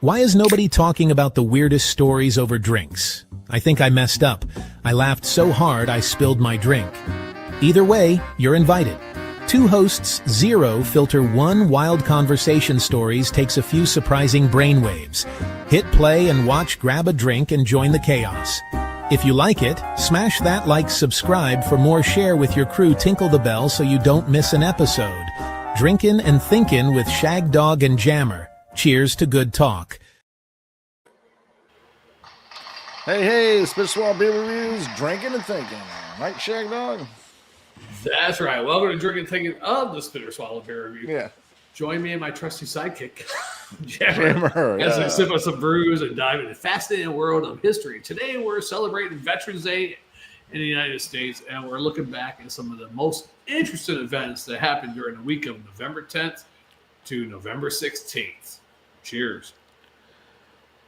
Why is nobody talking about the weirdest stories over drinks? I think I messed up. I laughed so hard I spilled my drink. Either way, you're invited. Two hosts, Zero Filter One Wild Conversation Stories takes a few surprising brainwaves. Hit play and watch, grab a drink, and join the chaos. If you like it, smash that like, subscribe for more, share with your crew, tinkle the bell so you don't miss an episode. Drinkin' and thinkin' with Shagdog and Jammer. Cheers to good talk. Hey, Spit Swallow Beer Reviews, drinking and thinking. Right, Shagdog? That's right. Welcome to Drinking and Thinking of the Spitter Swallow Beer Review. Yeah. Join me and my trusty sidekick, Jammer, as we sip on some brews and dive into the fascinating world of history. Today, we're celebrating Veterans Day in the United States, and we're looking back at some of the most interesting events that happened during the week of November 10th to November 16th. Cheers.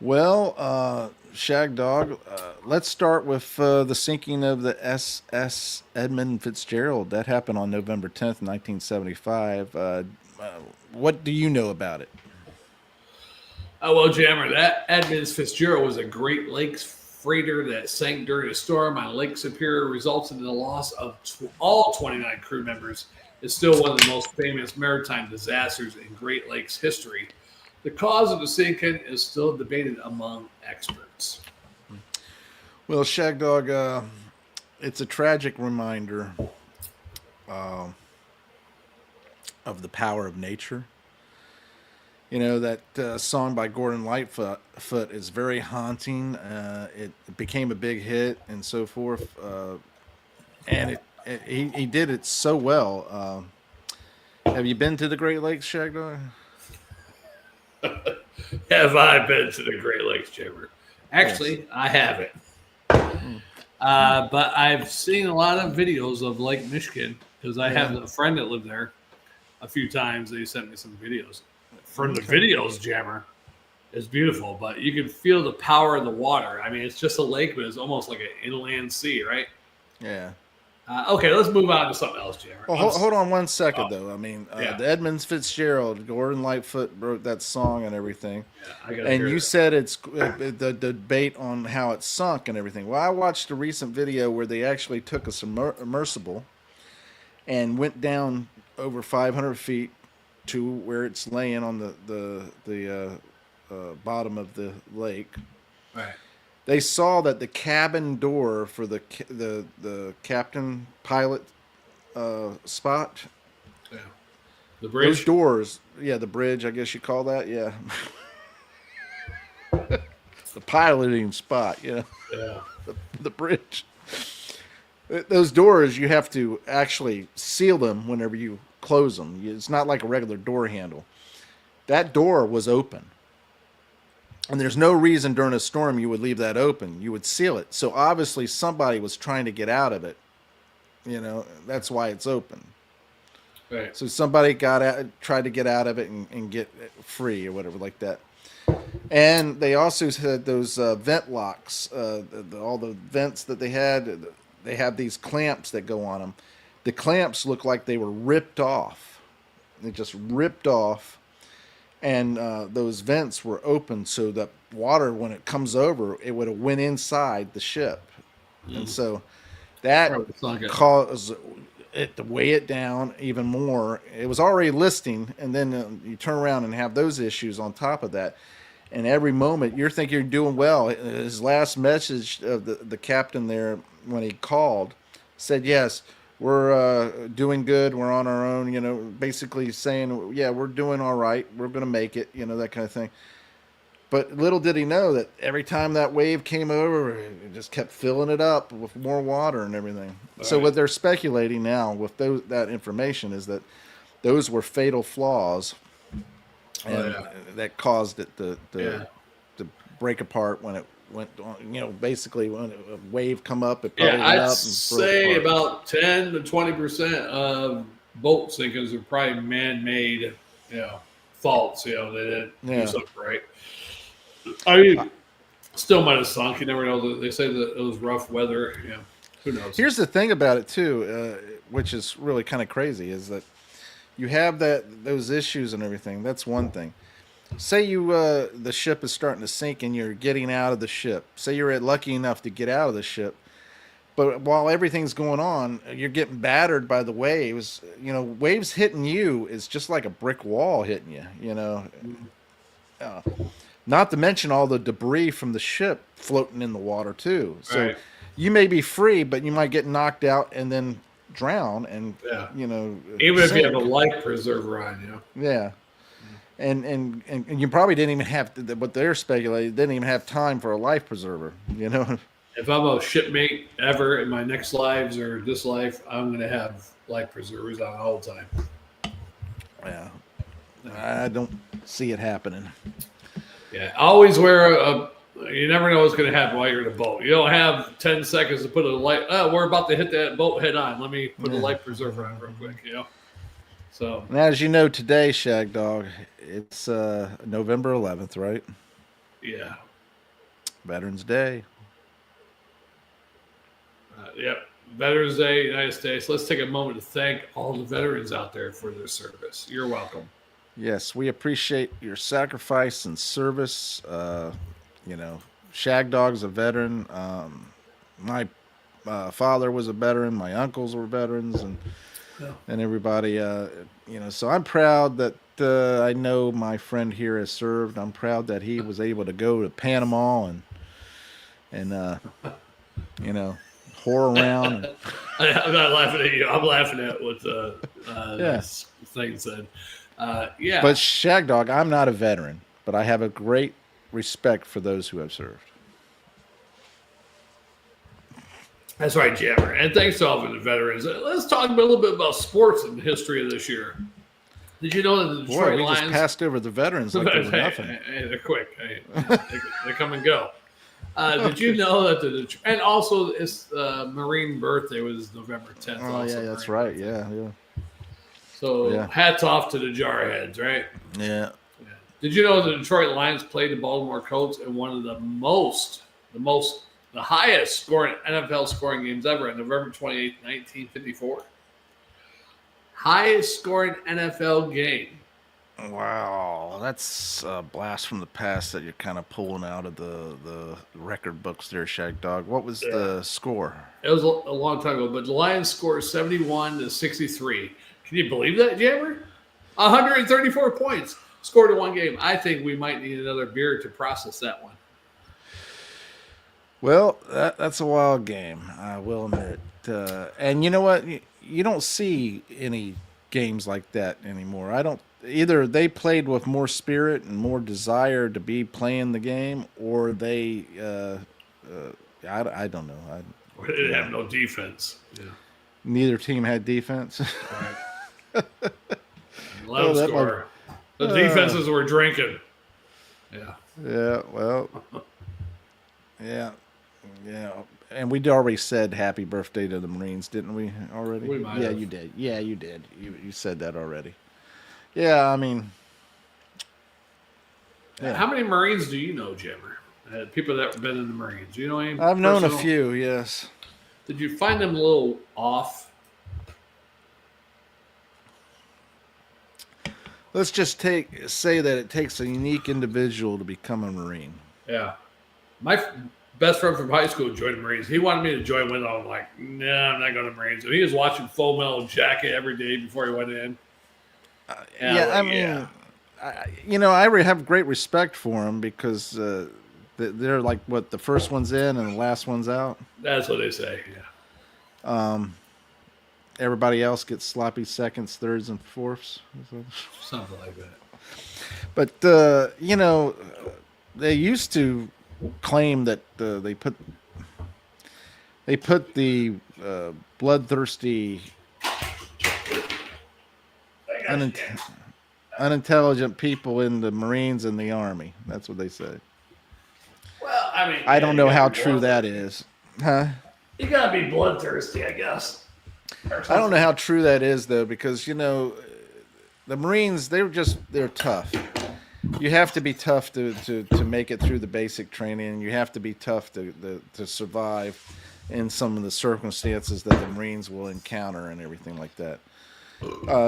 Well, Shagdog, let's start with the sinking of the SS Edmund Fitzgerald. That happened on November 10th, 1975. What do you know about it? Well, Jammer, that Edmund Fitzgerald was a Great Lakes freighter that sank during a storm on Lake Superior, resulting in the loss of all 29 crew members. It's still one of the most famous maritime disasters in Great Lakes history. The cause of the sinking is still debated among experts. Well, Shagdog, it's a tragic reminder of the power of nature. You know, that song by Gordon Lightfoot is very haunting. It became a big hit and so forth. And he did it so well. Have you been to the Great Lakes, Shagdog? Have I been to the Great Lakes, Jammer? Actually, yes. I haven't. But I've seen a lot of videos of Lake Michigan because I have a friend that lived there a few times. They sent me some videos. From the videos, Jammer, it's beautiful, but you can feel the power of the water. I mean, it's just a lake, but it's almost like an inland sea, right? Yeah. Okay, let's move on to something else, Jammer. Well, hold on one second, though. I mean, the Edmund Fitzgerald, Gordon Lightfoot wrote that song and everything. Yeah, and you said it's the debate on how it sunk and everything. Well, I watched a recent video where they actually took a submersible and went down over 500 feet to where it's laying on the bottom of the lake. Right. They saw that the cabin door for the captain pilot spot. Yeah. The bridge. Those doors. Yeah, the bridge. I guess you call that. Yeah. The piloting spot. Yeah. Yeah. The bridge. Those doors, you have to actually seal them whenever you close them. It's not like a regular door handle. That door was open. And there's no reason during a storm you would leave that open. You would seal it. So obviously somebody was trying to get out of it. You know, that's why it's open. Right. So somebody tried to get out of it and get free or whatever like that. And they also had those vent locks. All the vents that they have these clamps that go on them. The clamps look like they were ripped off. They just ripped off. And those vents were open so that water, when it comes over, it would have went inside the ship. And so that caused it to weigh it down even more. It was already listing, and then you turn around and have those issues on top of that. And every moment, you're thinking you're doing well. His last message of the captain there, when he called, said, yes, we're doing good. We're on our own, you know, basically saying, yeah, we're doing all right. We're going to make it, you know, that kind of thing. But little did he know that every time that wave came over, it just kept filling it up with more water and everything. Right. So what they're speculating now with that information is that those were fatal flaws that caused it to break apart when it went on, you know, basically when a wave come up, it pulled it up. I'd say about 10 to 20% of boat sinkings are probably man-made, you know, faults. You know, they didn't do something right. I mean, still might have sunk. You never know. They say that it was rough weather. You know, who knows? Here's the thing about it too, which is really kind of crazy, is that you have those issues and everything. That's one thing. say you the ship is starting to sink and you're getting out of the ship. Say you're lucky enough to get out of the ship, but while everything's going on, you're getting battered by the waves. You know, waves hitting you is just like a brick wall hitting you. You know, uh, not to mention all the debris from the ship floating in the water too. So Right. you may be free, but you might get knocked out and then drown and Yeah. you know Even if you sink. have a life preserver on, you know. Yeah. And you probably didn't even have what they're speculating, didn't even have time for a life preserver, you know. If I'm a shipmate ever in my next lives or this life, I'm going to have life preservers on all the time. Yeah, I don't see it happening. Yeah, always wear a. You never know what's going to happen while you're in a boat. You don't have 10 seconds to put a light. Oh, we're about to hit that boat head on. Let me put a life preserver on real quick. You know. So. And as you know, today, Shagdog, it's November 11th, right? Yeah. Veterans Day. Yep. Veterans Day, United States. Let's take a moment to thank all the veterans out there for their service. You're welcome. Yes, we appreciate your sacrifice and service. You know, Shagdog's a veteran. My father was a veteran. My uncles were veterans, and everybody. You know, so I'm proud that I know my friend here has served. I'm proud that he was able to go to Panama and you know, whore around. And, I'm not laughing at you. I'm laughing at what yeah. this thing said. Yeah. But Shagdog, I'm not a veteran, but I have a great respect for those who have served. That's right, Jammer. And thanks to all of the veterans. Let's talk a little bit about sports and the history of this year. Did you know that the Detroit Boy, we Lions just passed over the veterans like they were nothing. Hey, they're quick. Hey, they come and go. Did you know that and also it's Marine birthday was November 10th. Oh also yeah, that's Marine right. birthday. Yeah. So Yeah. hats off to the Jarheads, right? Yeah. Yeah. Did you know the Detroit Lions played the Baltimore Colts in one of the highest scoring NFL scoring games ever on November 28th, 1954? Highest scoring NFL game. Wow, that's a blast from the past that you're kind of pulling out of the record books there, Shagdog. What was the score? It was a long time ago, but the Lions scored 71-63. Can you believe that, Jammer? 134 points scored in one game. I think we might need another beer to process that one. Well, that's a wild game, I will admit. And you know what? You don't see any games like that anymore. I don't. Either they played with more spirit and more desire to be playing the game, or they. I don't know. They didn't have no defense. Yeah. Neither team had defense. Right. Let them score. The defenses were drinking. Yeah. Yeah. Well. Yeah. Yeah. And we'd already said happy birthday to the Marines, didn't we already? We might yeah, have. you did. Yeah, you did. You said that already. Yeah, I mean. Yeah. How many Marines do you know, Jammer? People that have been in the Marines. Do you know any? I've known a personal? few, yes. Did you find them a little off? Let's just say that it takes a unique individual to become a Marine. Yeah. My best friend from high school joined the Marines. He wanted me to join with him. I'm like, nah, I'm not going to the Marines. And he was watching Full Metal Jacket every day before he went in. I have great respect for them because they're like, what, the first one's in and the last one's out? That's what they say, yeah. Everybody else gets sloppy seconds, thirds, and fourths. Something like that. But, they used to claim that they put the bloodthirsty, unintelligent people in the Marines and the Army. That's what they say. Well, I mean, I don't know how true that is. Huh? You got to be bloodthirsty, I guess. I don't know how true that is, though, because, the Marines, they're tough. You have to be tough to make it through the basic training. You have to be tough to survive in some of the circumstances that the Marines will encounter and everything like that.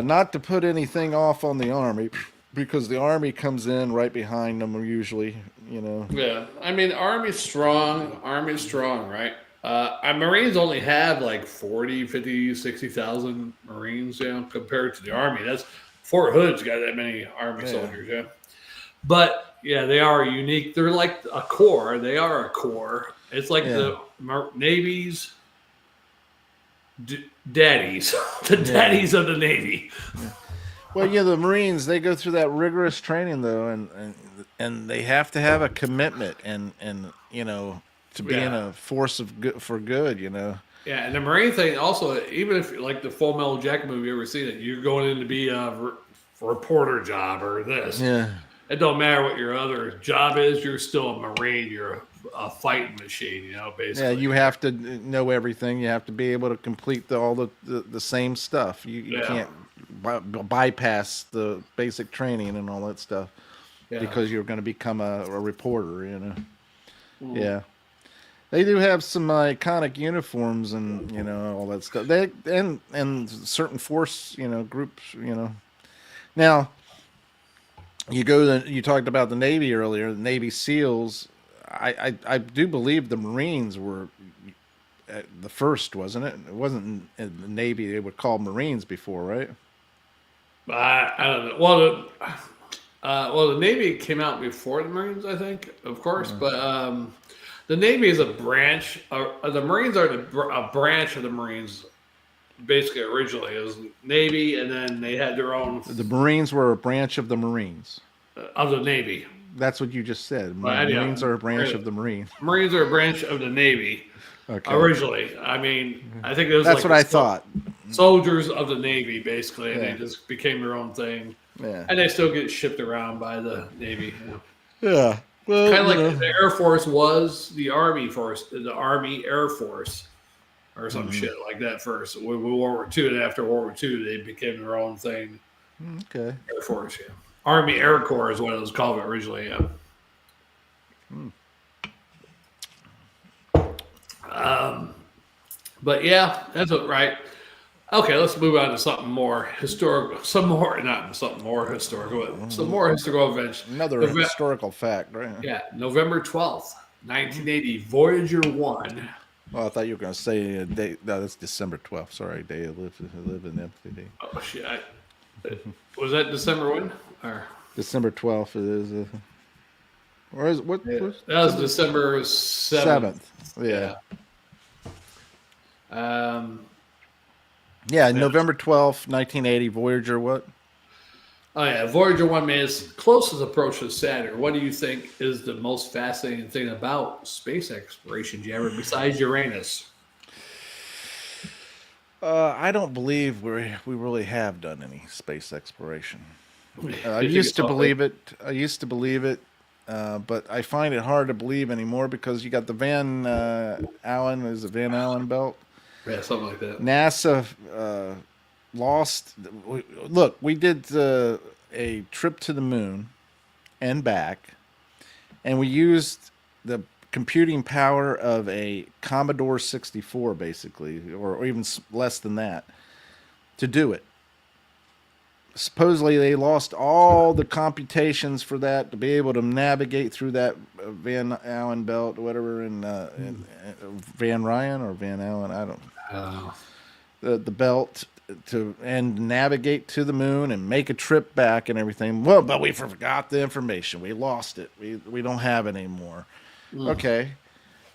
Not to put anything off on the Army, because the Army comes in right behind them usually, you know. Yeah, I mean, Army's strong. Army's strong, right? Our Marines only have like 40, 50, 60,000 Marines, compared to the Army. That's Fort Hood's got that many Army Yeah. soldiers, But yeah, they are unique. They're like a core. They are a core. It's like the Navy's daddies, the daddies of the Navy. Well, yeah, the Marines, they go through that rigorous training though, and they have to have a commitment and you know, to being a force of good for good, you know. Yeah, and the Marine thing also, even if like the Full Metal Jacket movie, you ever seen it? You're going in to be a reporter job or this. Yeah. It don't matter what your other job is. You're still a Marine. You're a fighting machine, you know, basically. Yeah, you have to know everything. You have to be able to complete all the same stuff. You can't bypass the basic training and all that stuff because you're going to become a reporter, you know. Yeah. They do have some iconic uniforms and, you know, all that stuff. They and certain force, you know, groups, you know. Now, you talked about the Navy earlier, the Navy SEALs. I do believe the Marines were the first, wasn't it? It wasn't in the Navy. They were called Marines before, right? I don't know. Well, the Navy came out before the Marines, I think, of course. But the Navy is a branch. The Marines are a branch of the Marines. Basically, originally it was Navy, and then they had their own. The Marines were a branch of the Marines. Of the Navy. That's what you just said. Marines are a branch of the Marines. Marines are a branch of the Navy. Okay. Originally, I mean, I think it was. That's what I thought. Soldiers of the Navy, basically, and they just became their own thing. Yeah. And they still get shipped around by the Navy. Yeah. Well, kind of like the Air Force was the Army Force, the Army Air Force, or some shit like that first. With World War II, and after World War II, they became their own thing. Okay. Air Force, Army Air Corps is what it was called originally, But yeah, that's what, right. Okay, let's move on to something more historical. Some more events. Another historical fact, right? Yeah, November 12th, 1980, Voyager 1. Oh, I thought you were going to say a date. No, that's December 12th. Sorry, day I live in MCD. Oh, shit. Was that December 1? Or? December 12th is. Or is what? Yeah, that was December 7th. Yeah. November 12th, 1980, Voyager what? Oh, yeah, Voyager 1 made its closest approach to Saturn. What do you think is the most fascinating thing about space exploration, Jammer, besides Uranus? I don't believe we really have done any space exploration. I used to believe it, but I find it hard to believe anymore because you got the Van Allen belt? Yeah, something like that. NASA lost. Look, we did a trip to the moon and back, and we used the computing power of a Commodore 64, basically, or even less than that, to do it. Supposedly, they lost all the computations for that to be able to navigate through that Van Allen belt, or whatever, in Van Ryan or Van Allen, I don't know. The belt and navigate to the moon and make a trip back and everything. Well, but we forgot the information. We lost it. We don't have it anymore. Okay.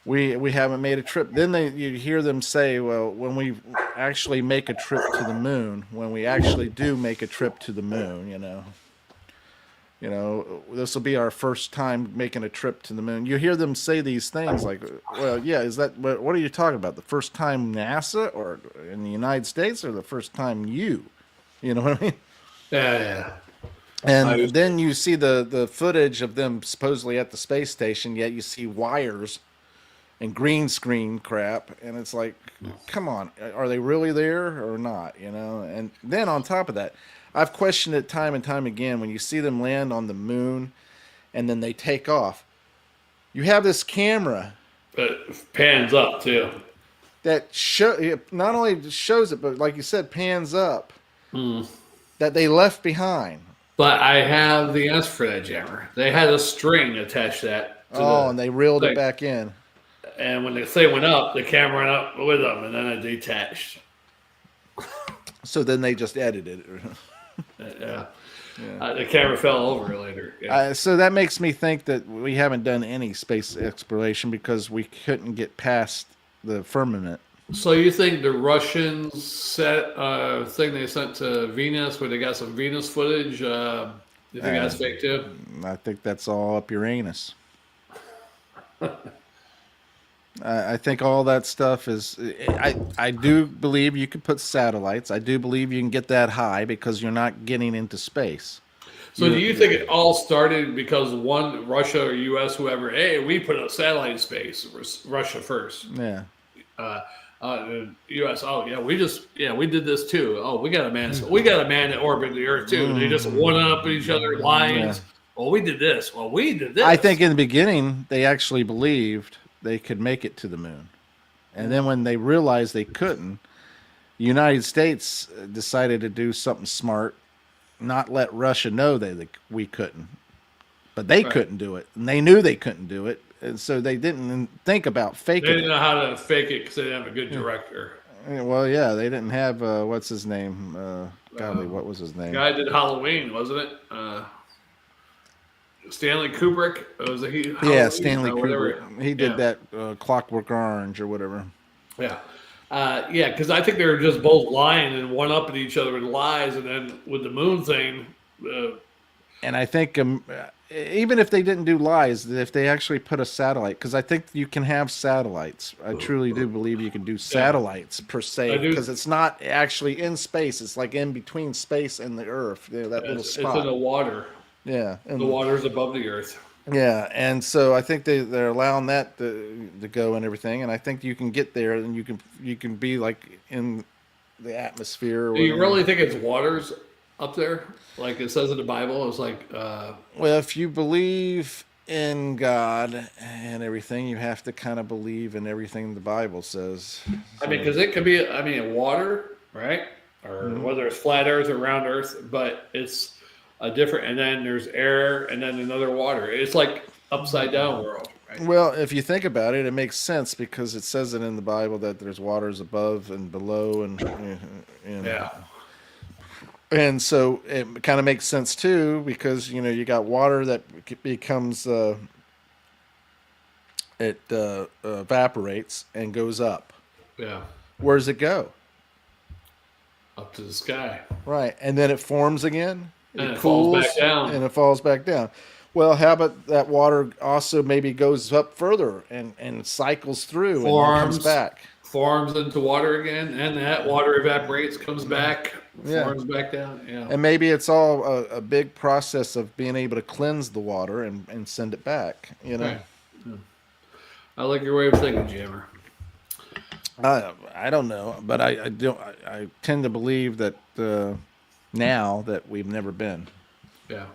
We haven't made a trip. Then you hear them say, well, when we actually make a trip to the moon, when we actually do make a trip to the moon, this will be our first time making a trip to the moon. You hear them say these things like, well, yeah, is that, what are you talking about? The first time NASA or in the United States or the first time you? You know what I mean? Yeah. And then you see the footage of them supposedly at the space station, yet you see wires and green screen crap, and it's like, come on, are they really there or not? And then on top of that, I've questioned it time and time again when you see them land on the moon and then they take off. You have this camera that pans up too, that not only shows it, but like you said, pans up that they left behind. But I have the answer for that, Jammer. They had a string attached to that. And they reeled it thing. back in. And when the thing went up, the camera went up with them, and then it detached. So then they just edited it. Yeah. The camera fell over later. Yeah. So that makes me think that we haven't done any space exploration because we couldn't get past the firmament. So you think the Russians set thing they sent to Venus, where they got some Venus footage? You think that's fake too? I think that's all up your anus. I think all that stuff is. I do believe you could put satellites. I do believe you can get that high because you're not getting into space. So do you think it all started because one Russia or U.S. whoever? Hey, we put a satellite in space. It was Russia first. Yeah. U.S. Oh yeah, we did this too. Oh, we got a man. We got a man that orbited the Earth too. They just one up each other lines. Yeah. Well, we did this. Well, we did this. I think in the beginning they actually believed they could make it to the moon, and then when they realized they couldn't, the United States decided to do something smart, not let Russia know that we couldn't, but they couldn't do it, and they knew they couldn't do it. And so they didn't think about faking it. They didn't know how to fake it because they didn't have a good director. Well, yeah, they didn't have, what's his name? Golly, what was his name? The guy did Halloween, wasn't it? Stanley Kubrick? Was it he? Halloween? Yeah, Stanley Kubrick. He did that Clockwork Orange or whatever. Yeah. Yeah, because I think they were just both lying and one up at each other with lies. And then with the moon thing. And I think even if they didn't do lies, if they actually put a satellite, because I think you can have satellites. I truly do believe you can do satellites per se, because it's not actually in space. It's like in between space and the Earth. You know, that little spot. It's in the water. Yeah. And the water's above the Earth. Yeah, and so I think they're allowing that to go and everything, and I think you can get there, and you can be like in the atmosphere. Or do you really think it's waters up there, like it says in the Bible? It's like, well, if you believe in God and everything, you have to kind of believe in everything the Bible says. So, I mean, because it could be, water, right, or whether it's flat Earth or round Earth, but it's a different, and then there's air, and then another water. It's like upside down world. Right? Well, if you think about it, it makes sense because it says it in the Bible that there's waters above and below, and yeah. And so it kind of makes sense too, because you got water that becomes it evaporates and goes up. Yeah. Where does it go? Up to the sky. Right, and then it forms again. And it cools, falls back down. And it falls back down. Well, how about that water also maybe goes up further and cycles through and comes back? Forms into water again, and that water evaporates, comes back, forms back down. Yeah. And maybe it's all a big process of being able to cleanse the water and send it back, Right. Yeah. I like your way of thinking, Jammer. I don't know, but I tend to believe that now that we've never been. Yeah.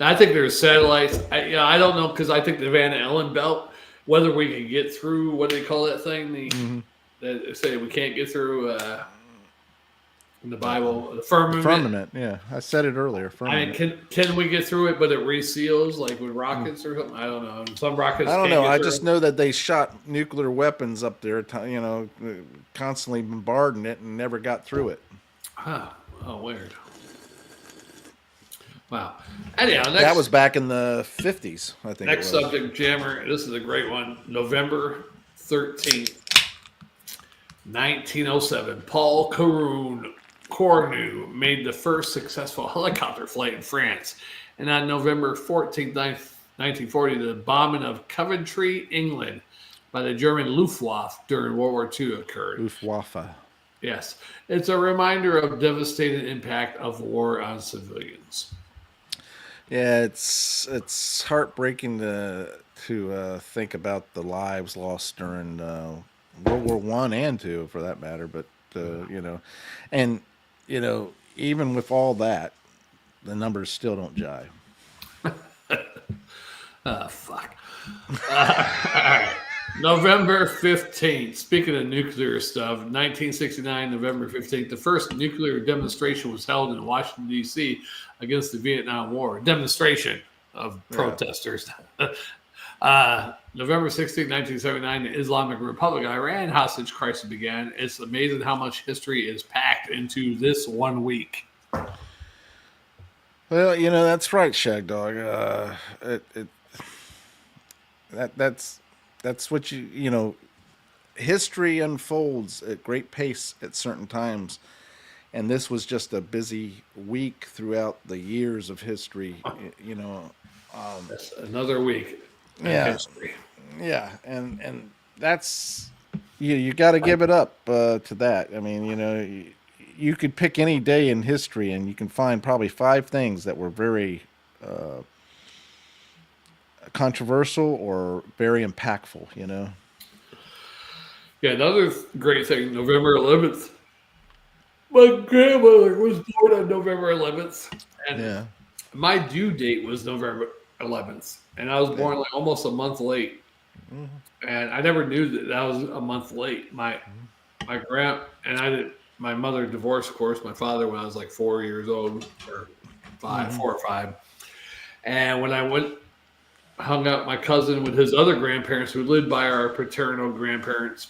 Now, I think there's satellites. I don't know, because I think the Van Allen belt, whether we can get through, what do they call that thing? They say we can't get through in the Bible, the firmament. Firmament, yeah. I said it earlier. Firmament. I mean, can we get through it, but it reseals like with rockets or something? I don't know. Some rockets. I don't know. I just know that they shot nuclear weapons up there, constantly bombarding it and never got through it. Huh. Oh, weird. Wow. Anyhow, that was back in the 50s, I think. Next subject, Jammer. This is a great one. November 13th, 1907. Paul Cornu made the first successful helicopter flight in France. And on November 14th, 1940, the bombing of Coventry, England by the German Luftwaffe during World War II occurred. Luftwaffe. Yes. It's a reminder of devastating impact of war on civilians. Yeah, it's heartbreaking to think about the lives lost during World War I and II, for that matter. But even with all that, the numbers still don't jive. Fuck. All right. November 15th. Speaking of nuclear stuff, 1969, November 15th, the first nuclear demonstration was held in Washington, D.C. against the Vietnam War. Demonstration of protesters. November 16, 1979, the Islamic Republic of Iran hostage crisis began. It's amazing how much history is packed into this 1 week. Well, that's right, Shagdog. That's what history unfolds at great pace at certain times, and this was just a busy week throughout the years of history. That's another week. History. Yeah, and that's you got to give it up to that. I mean, you could pick any day in history, and you can find probably 5 things that were very controversial or very impactful. Yeah, another great thing, November 11th. My grandmother was born on November 11th, and my due date was November 11th, and I was born like almost a month late. And I never knew that was a month late. My mother divorced, of course, my father when I was like 4 years old, or 4 or 5. And when I hung out my cousin with his other grandparents who lived by our paternal grandparents,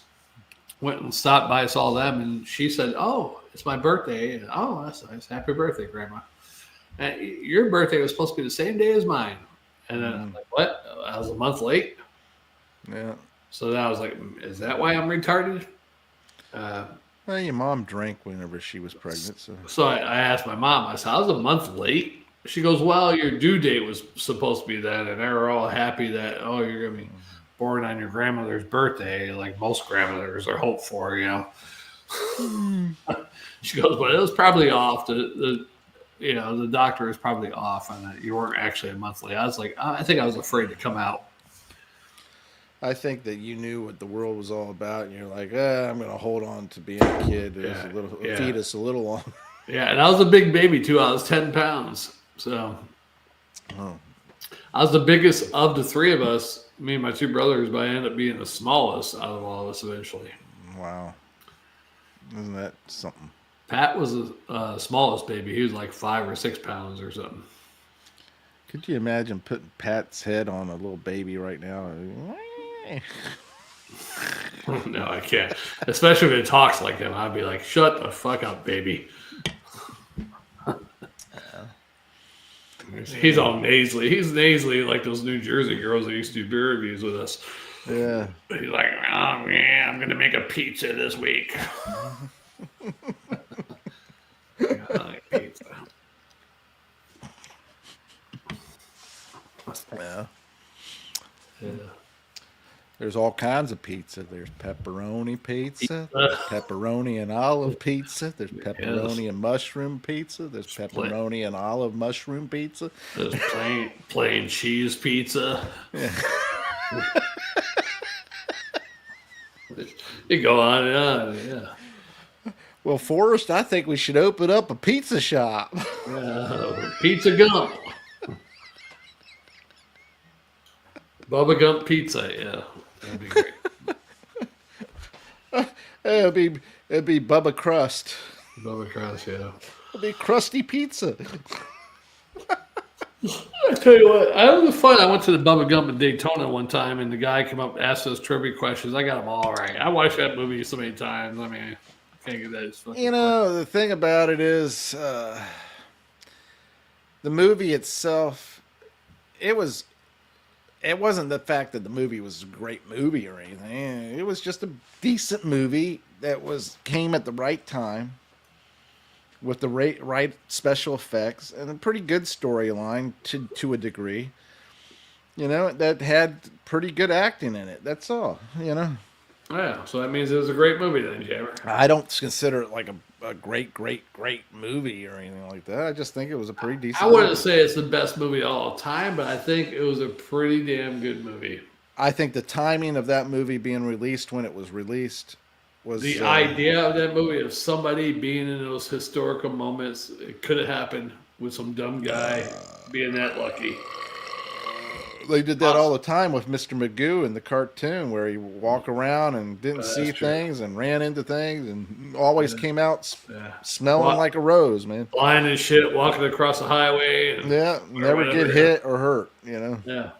went and stopped by, saw them, and she said, "Oh, it's my birthday." And, "Oh, that's nice. Happy birthday, Grandma. And your birthday was supposed to be the same day as mine." And then I'm like, "What? I was a month late?" Yeah. So then I was like, "Is that why I'm retarded?" Well, your mom drank whenever she was pregnant. So I asked my mom, I said, "I was a month late." She goes, "Well, your due date was supposed to be that." And they were all happy that, "Oh, you're going to be born on your grandmother's birthday, like most grandmothers are hoped for, She goes, "But it was probably off. The doctor is probably off on that. You weren't actually a month late." I was like, I think I was afraid to come out. I think that you knew what the world was all about, and you're like, I'm going to hold on to being a kid, a fetus, a little longer. Yeah, and I was a big baby too. I was 10 pounds, so I was the biggest of the 3 of us. Me and my 2 brothers, but I ended up being the smallest out of all of us eventually. Wow, isn't that something? Pat was the smallest baby. He was like 5 or 6 pounds or something. Could you imagine putting Pat's head on a little baby right now? No, I can't. Especially when it talks like him. I'd be like, "Shut the fuck up, baby." He's all nasally. He's nasally like those New Jersey girls that used to do beer reviews with us. Yeah. He's like, "Oh, yeah, I'm going to make a pizza this week." I like pizza. Yeah. Yeah. There's all kinds of pizza. There's pepperoni pizza. There's pepperoni and olive pizza. There's pepperoni and mushroom pizza. There's pepperoni and olive mushroom pizza. There's plain cheese pizza. Yeah. You go on and on, yeah. Well, Forrest, I think we should open up a pizza shop. Pizza Gump. Bubba Gump Pizza, yeah. That'd be great. It'd be Bubba Crust. Bubba Crust, yeah. It'd be crusty pizza. I tell you what, I was fun. I went to the Bubba Gump in Daytona one time, and the guy came up and asked us trivia questions. I got them all right. I watched that movie so many times. I mean, I can't get that. It's fucking fun. The thing about it is, the movie itself, it wasn't the fact that the movie was a great movie or anything. It was just a decent movie that came at the right time with the right special effects and a pretty good storyline to a degree. That had pretty good acting in it. That's all, Yeah, so that means it was a great movie then, Jammer. I don't consider it like a great movie or anything like that. I just think it was a pretty decent I wouldn't movie. say it's the best movie of all time, but I think it was a pretty damn good movie. I think the timing of that movie being released when it was released was... The idea of that movie, of somebody being in those historical moments, it could have happened with some dumb guy being that lucky. They did that all the time with Mr. Magoo in the cartoon, where he walk around and didn't see things and ran into things and always came out smelling like a rose, man. Blind as shit, walking across the highway. And never get hit or hurt, you know. Yeah,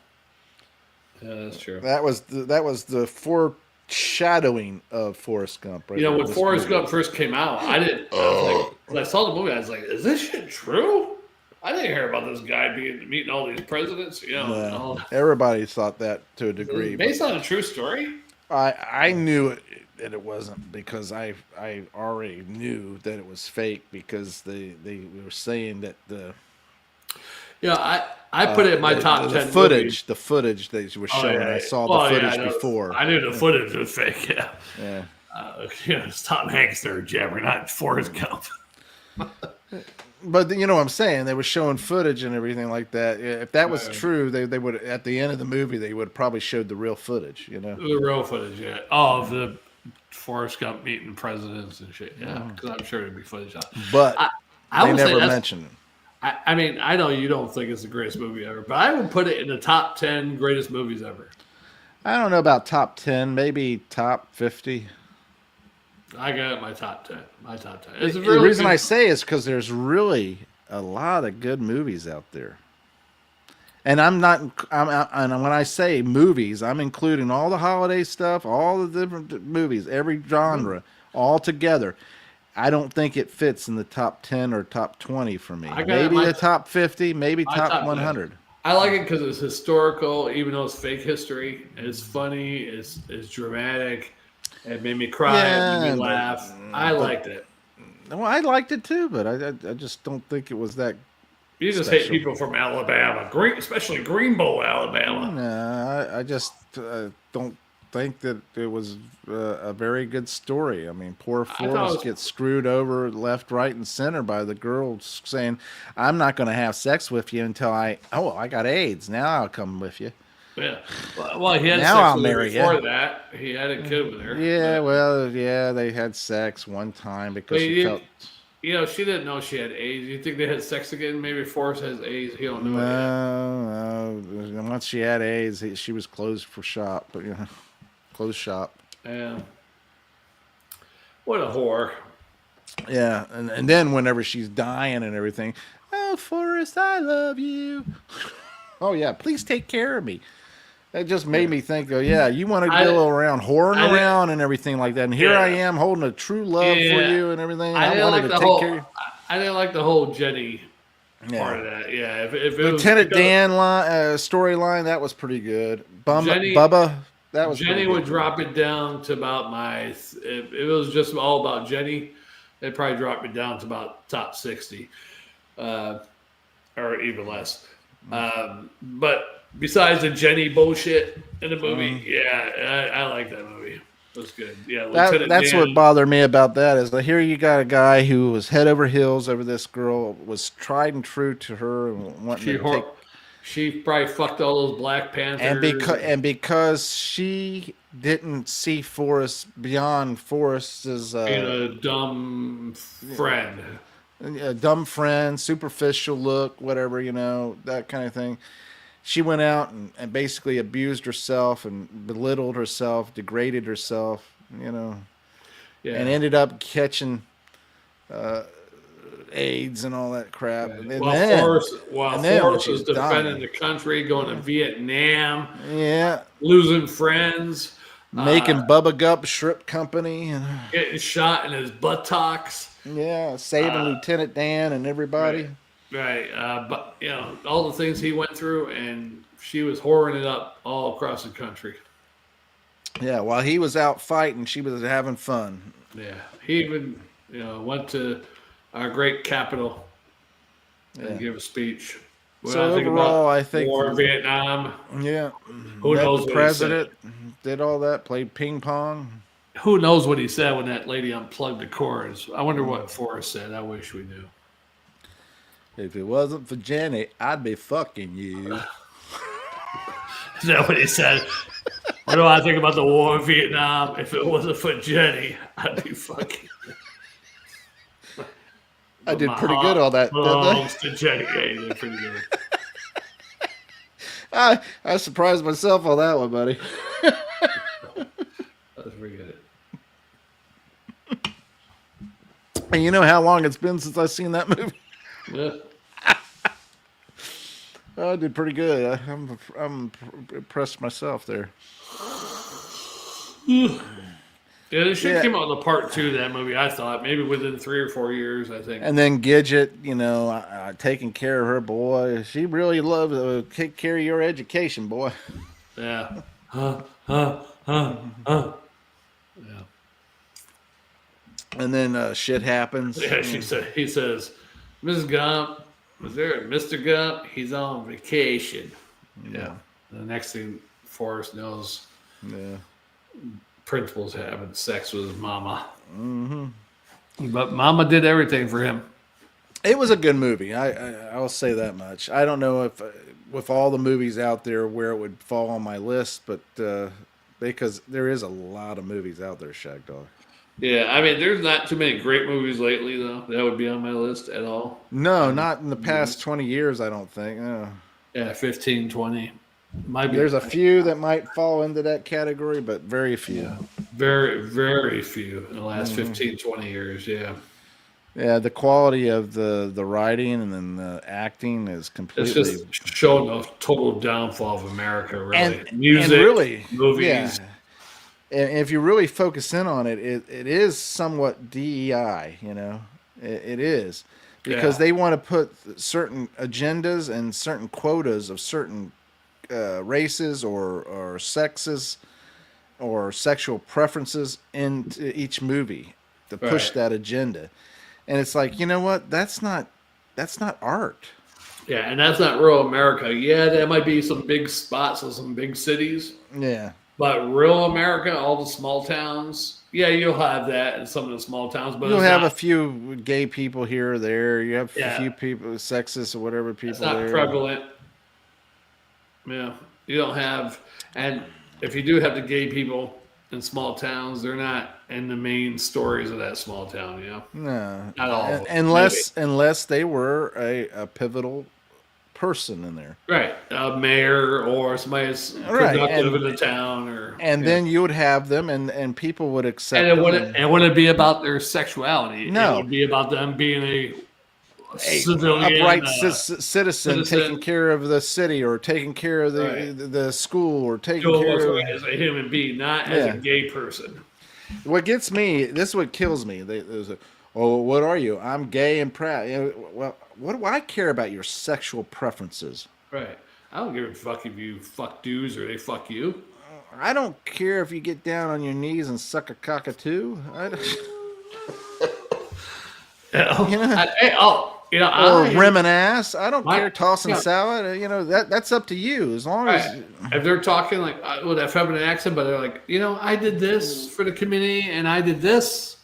that's true. That was the foreshadowing of Forrest Gump, right? You know, when Forrest Gump first came out, I was like, when I saw the movie, I was like, is this shit true? I didn't hear about this guy meeting all these presidents. You know, everybody thought that to a degree. Based on a true story? I knew that it wasn't, because I already knew that it was fake, because they were saying that the I put it in my top 10 footage. movies. The footage they were showing. I saw the footage before. I knew the footage was fake. Yeah. It's Tom Hanks there, Jammer, not Forrest Gump. But you know what I'm saying? They were showing footage and everything like that. If that was true, they would, at the end of the movie, they would have probably showed the real footage. You know, the real footage, of the Forrest Gump meeting presidents and shit. Yeah, because I'm sure there'd be footage of it. But they never mentioned it. I mean, I know you don't think it's the greatest movie ever, but I would put it in the top 10 greatest movies ever. I don't know about top 10, maybe top 50. I got it my top 10. My top 10. It's the reason I say is because there's really a lot of good movies out there. And and when I say movies, I'm including all the holiday stuff, all the different movies, every genre, all together. I don't think it fits in the top 10 or top 20 for me. Maybe the top 50, maybe top 100. 10. I like it because it's historical, even though it's fake history. It's funny. It's dramatic. It made me cry. It made me laugh. I liked it. Well, I liked it too, but I just don't think it was that. You just hate people from Alabama, especially Greenbow, Alabama. No, I just don't think that it was a very good story. I mean, poor Forrest gets screwed over left, right, and center by the girl saying, "I'm not going to have sex with you until I got AIDS. Now I'll come with you." Yeah. Well, he had sex with her before that. He had a kid with her. Yeah, they had sex one time because she felt. You know, she didn't know she had AIDS. You think they had sex again? Maybe Forrest has AIDS. He don't know. No. Once she had AIDS, she was closed for shop. But closed shop. Yeah. What a whore. Yeah, and then whenever she's dying and everything, oh, Forrest, I love you. Oh yeah, please take care of me. That just made me think, you want to go around whoring around and everything like that. And here I am holding a true love for you and everything. I wanted to take care of you. I didn't like the whole Jenny part of that. Yeah, if Lieutenant Dan storyline, that was pretty good. Bubba, that was Jenny would drop it down to about if it was just all about Jenny, they'd probably drop it down to about top 60, or even less. But besides the Jenny bullshit in the movie, I like that movie. It was good. Yeah, that's what bothered me about that is that here you got a guy who was head over heels over this girl, was tried and true to her, and wanting to take. She probably fucked all those Black Panthers. And because she didn't see Forrest beyond Forrest's being a dumb friend. A dumb friend, superficial look, whatever, that kind of thing. She went out and basically abused herself and belittled herself, degraded herself, and ended up catching AIDS and all that crap. Right. While Forrest was defending the country, going to Vietnam, losing friends, making Bubba Gump Shrimp Company, and getting shot in his buttocks. Yeah, saving Lieutenant Dan and everybody. Right. But all the things he went through, and she was whoring it up all across the country. Yeah, while he was out fighting, she was having fun. Yeah, he even went to our great capital and give a speech. So overall, I think war in Vietnam. Yeah, who knows? The president did all that, played ping pong. Who knows what he said when that lady unplugged the cords? I wonder what Forrest said. I wish we knew. If it wasn't for Jenny, I'd be fucking you. Is that what he said? What do I think about the war in Vietnam? If it wasn't for Jenny, I'd be fucking you. I did pretty good on that. To Jenny. Yeah, you did pretty good. I surprised myself on that one, buddy. That was pretty good. And you know how long it's been since I've seen that movie? Yeah. I did pretty good. I'm impressed myself there. Yeah, they should Yeah. came out with a part 2 of that movie, I thought. Maybe within 3 or 4 years, I think. And then Gidget, taking care of her boy. She really loves to take care of your education, boy. Yeah. Yeah. And then shit happens. Yeah, he says, Mrs. Gump, was there a Mr. Gump? He's on vacation. Yeah. The next thing Forrest knows, Yeah. principal's having sex with his mama. But mama did everything for him. It was a good movie. I'll say that much. I don't know if with all the movies out there where it would fall on my list, but because there is a lot of movies out there, Shagdog. Yeah, I mean, there's not too many great movies lately, though. That would be on my list at all. No, not in the past 20 years, I don't think. No. Yeah, 15, 20. Might be. There's a few that might fall into that category, but very few. Very, very few in the last 15, 20 years, yeah. Yeah, the quality of the writing and then the acting is completely... It's just showing the total downfall of America, really. And music, really, movies. Yeah. And if you really focus in on it, it is somewhat DEI, It is. Because they want to put certain agendas and certain quotas of certain races or sexes or sexual preferences into each movie to push that agenda. And it's like, you know what? That's not art. Yeah, and that's not rural America. Yeah, there might be some big spots of some big cities. Yeah. But real America, all the small towns, yeah, you'll have that in some of the small towns. But you'll have a few gay people here or there. You have a few people, sexist or whatever people. It's not there. Prevalent. Yeah, you don't have, and if you do have the gay people in small towns, they're not in the main stories of that small town. No, not all of them, unless they were a pivotal person in there, right? A mayor or somebody that's productive in the town, then you would have them, and people would accept. And it wouldn't be about their sexuality. No, it would be about them being a civilian, upright citizen taking care of the city or taking care of the school or taking care of as a human being, not as a gay person. What gets me, this is what kills me. What are you? I'm gay and proud. Well, what do I care about your sexual preferences? Right. I don't give a fuck if you fuck dudes or they fuck you. I don't care if you get down on your knees and suck a cockatoo. Or rim an ass. I don't care. Tossing salad. That's up to you. As long as if they're talking like with that feminine accent, but they're like, I did this for the community, and I did this,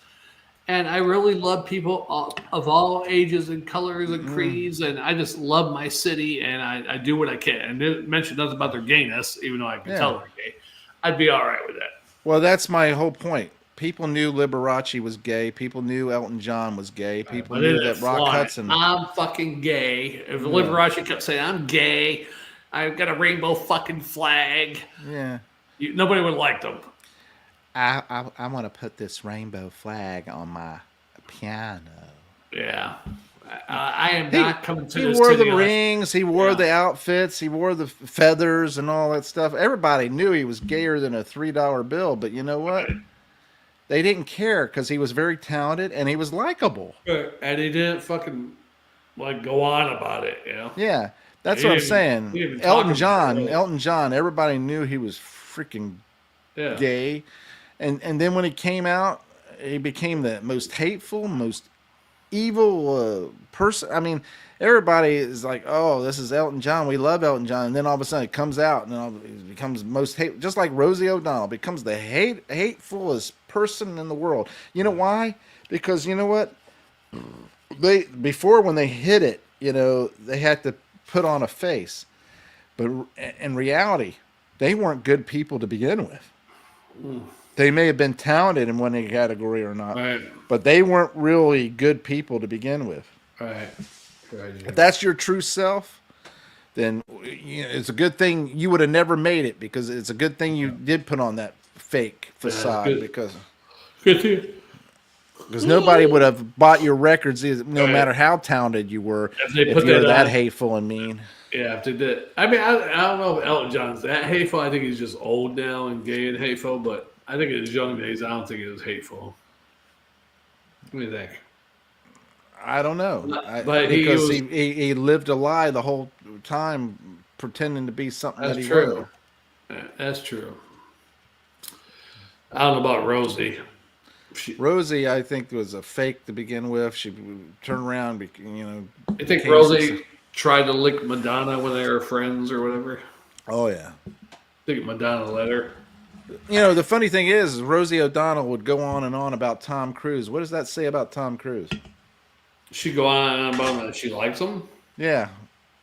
and I really love people of all ages and colors and creeds, and I just love my city, and I do what I can. And they mention nothing about their gayness, even though I can tell they're gay. I'd be all right with that. Well, that's my whole point. People knew Liberace was gay. People knew Elton John was gay. People knew that Rock Hudson. I'm fucking gay. If Liberace kept saying, I'm gay, I've got a rainbow fucking flag. Yeah. Nobody would like them. I want to put this rainbow flag on my piano. Yeah. I am not coming to this. He wore the rings. He wore the outfits. He wore the feathers and all that stuff. Everybody knew he was gayer than a $3 bill. But you know what? They didn't care because he was very talented and he was likable. And he didn't fucking go on about it, Yeah, that's what I'm saying. Elton John, everybody knew he was freaking gay. And then when he came out, he became the most hateful, most evil person. I mean, everybody is like, oh, this is Elton John. We love Elton John. And then all of a sudden it comes out and it becomes most hate, just like Rosie O'Donnell becomes the hatefulest person in the world. You know why? Because you know what? Before when they hit it, they had to put on a face. But in reality, they weren't good people to begin with. They may have been talented in one category or not, but they weren't really good people to begin with. Right. If that's your true self, then it's a good thing you would have never made it, because it's a good thing you did put on that fake facade, good. because Good to you. nobody would have bought your records, no matter how talented you were, if you're that hateful and mean. Yeah, if they did. I mean, I don't know if Elton John's that hateful. I think he's just old now and gay and hateful. But I think in his young days, I don't think he was hateful. What do you think? I don't know. But because he lived a lie the whole time, pretending to be something that he wasn't. That's true. I don't know about Rosie. Rosie, I think, was a fake to begin with. She turned around, I think Rosie tried to lick Madonna when they were friends or whatever. Oh, yeah. I think Madonna let her. The funny thing is Rosie O'Donnell would go on and on about Tom Cruise. What does that say about Tom Cruise? She go on and on about that she likes him? Yeah.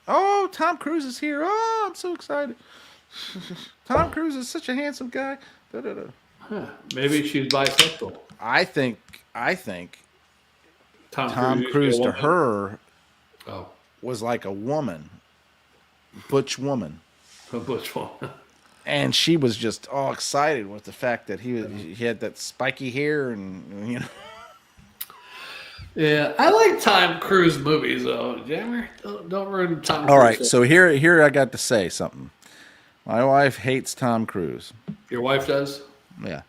Oh, Tom Cruise is here. Oh, I'm so excited. Tom Cruise is such a handsome guy. Da-da-da. Huh. Maybe she's bisexual. I think Tom Cruise to her was like a woman, butch woman. A butch woman. And she was just all excited with the fact that he had that spiky hair and Yeah, I like Tom Cruise movies though. Jammer, don't ruin Tom Cruise. All right, so here I got to say something. My wife hates Tom Cruise. Your wife does? Yeah.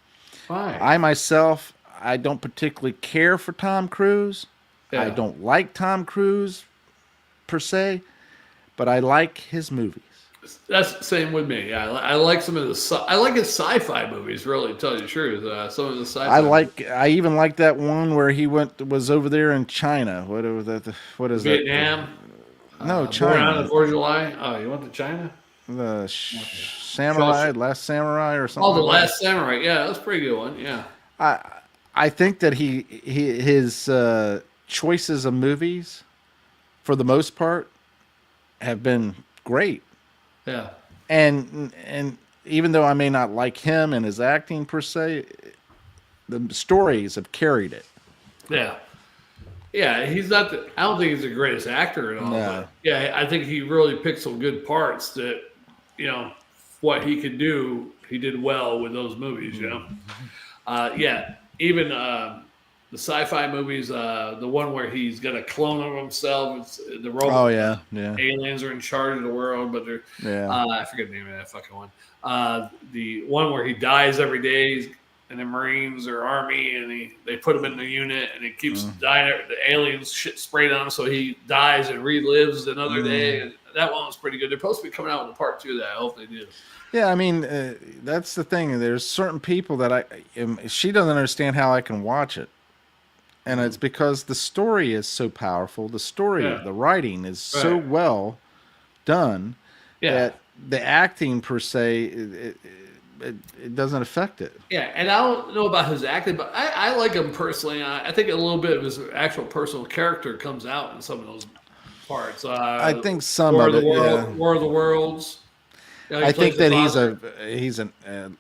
Why? I myself, I don't particularly care for Tom Cruise. Yeah. I don't like Tom Cruise per se, but I like his movies. That's the same with me. Yeah, I like some of I like his sci-fi movies. Really, to tell you the truth, some of the sci-fi. I even like that one where he was over there in China. What is Vietnam? That? No, China. China. On the 4th of July. Oh, you went to China? The Samurai, Last Samurai, or something. Oh, the Last Samurai. Yeah, that's a pretty good one. Yeah. I think that his choices of movies, for the most part, have been great. Yeah. And even though I may not like him and his acting per se, the stories have carried it. Yeah. Yeah, he's not. I don't think he's the greatest actor at all. No. But yeah, I think he really picked some good parts that, what he could do. He did well with those movies. Yeah. Even the sci-fi movies, the one where he's got a clone of himself. It's the robot. Oh yeah. Aliens are in charge of the world, but they're. Yeah. I forget the name of that fucking one. The one where he dies every day in the Marines or Army, and they put him in the unit, and he keeps dying. The aliens shit sprayed on him, so he dies and relives another day. And that one was pretty good. They're supposed to be coming out with a part 2 of that. I hope they do. Yeah, I mean, that's the thing. There's certain people that she doesn't understand how I can watch it. And it's because the story is so powerful. The story, the writing is so well done that the acting per se, it doesn't affect it. Yeah, and I don't know about his acting, but I like him personally. I think a little bit of his actual personal character comes out in some of those parts. I think some of it, War of the Worlds. I think that he's an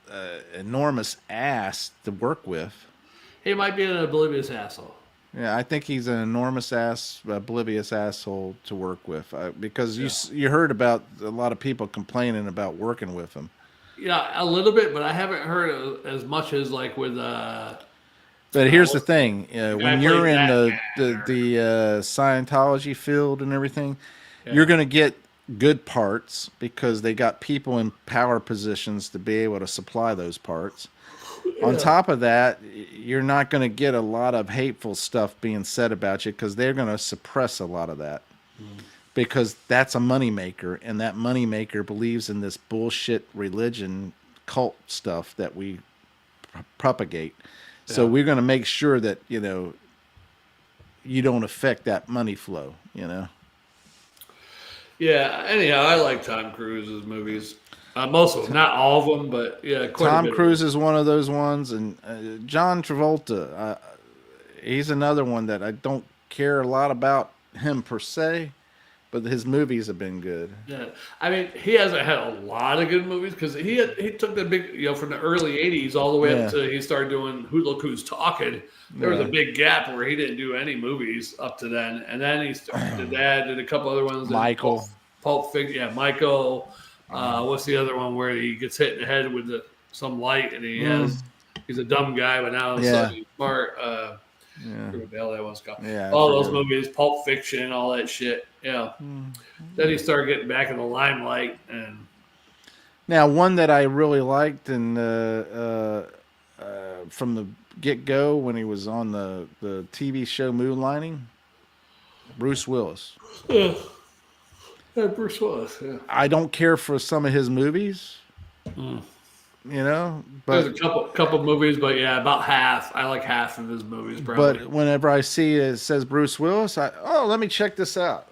enormous ass to work with. He might be an oblivious asshole. Yeah, I think he's an enormous oblivious asshole to work with. Because you heard about a lot of people complaining about working with him. Yeah, a little bit, but I haven't heard as much as like with. But here's the thing: when you're in the Scientology field and everything, you're going to get good parts because they got people in power positions to be able to supply those parts. On top of that, you're not going to get a lot of hateful stuff being said about you because they're going to suppress a lot of that. Because that's a moneymaker, and that moneymaker believes in this bullshit religion cult stuff that we propagate. So we're going to make sure that, you don't affect that money flow, Yeah, anyhow, I like Tom Cruise's movies. Most of them, not all of them, but yeah, quite Tom a bit. Cruise is one of those ones, and John Travolta, he's another one that I don't care a lot about him per se, but his movies have been good. Yeah, I mean, he hasn't had a lot of good movies because he took the big, from the early '80s all the way up to he started doing Look Who's Talking. There was a big gap where he didn't do any movies up to then, and then he started did a couple other ones. Michael. Pulp Fiction. Yeah, Michael. What's the other one where he gets hit in the head with some light and he's a dumb guy, but now suddenly he's smart. What the hell that one's called? Yeah, all those movies, Pulp Fiction, all that shit. Yeah. Then he started getting back in the limelight, and now one that I really liked, and from the get-go when he was on the TV show Moonlighting, Bruce Willis. Yeah, Bruce Willis. Yeah. I don't care for some of his movies. You know, but there's a couple movies, but yeah, about half. I like half of his movies, probably. But whenever I see it says Bruce Willis, let me check this out.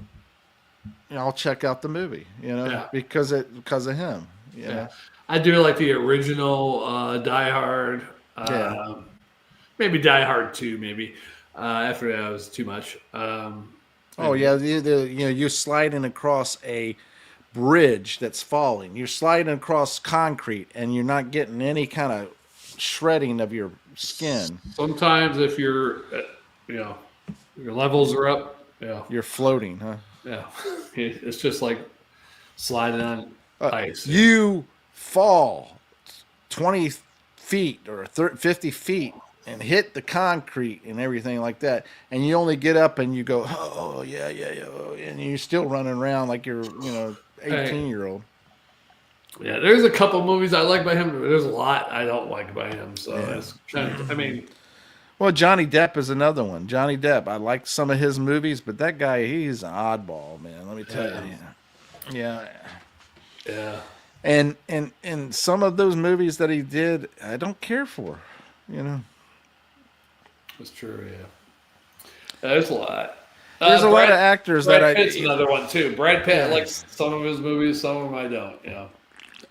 You know, I'll check out the movie. You know, because of him. You know? I do like the original Die Hard. Maybe Die Hard 2, maybe. After that, it was too much. You're sliding across a bridge that's falling. You're sliding across concrete, and you're not getting any kind of shredding of your skin. Sometimes, if your levels are up, you're floating, huh? Yeah, it's just like sliding on ice. You fall 20 feet or 50 feet and hit the concrete and everything like that, and you only get up and you go, and you're still running around like you're 18-year-old. Yeah, there's a couple movies I like by him, but there's a lot I don't like by him. So it's kind of, well, Johnny Depp is another one. Johnny Depp, I like some of his movies, but that guy, he's an oddball, man. Let me tell you. Yeah. And some of those movies that he did, I don't care for. You know. That's true. Yeah. There's a lot. There's a lot of actors Brad Pitt's another one too. Brad Pitt, I like some of his movies, some of them I don't.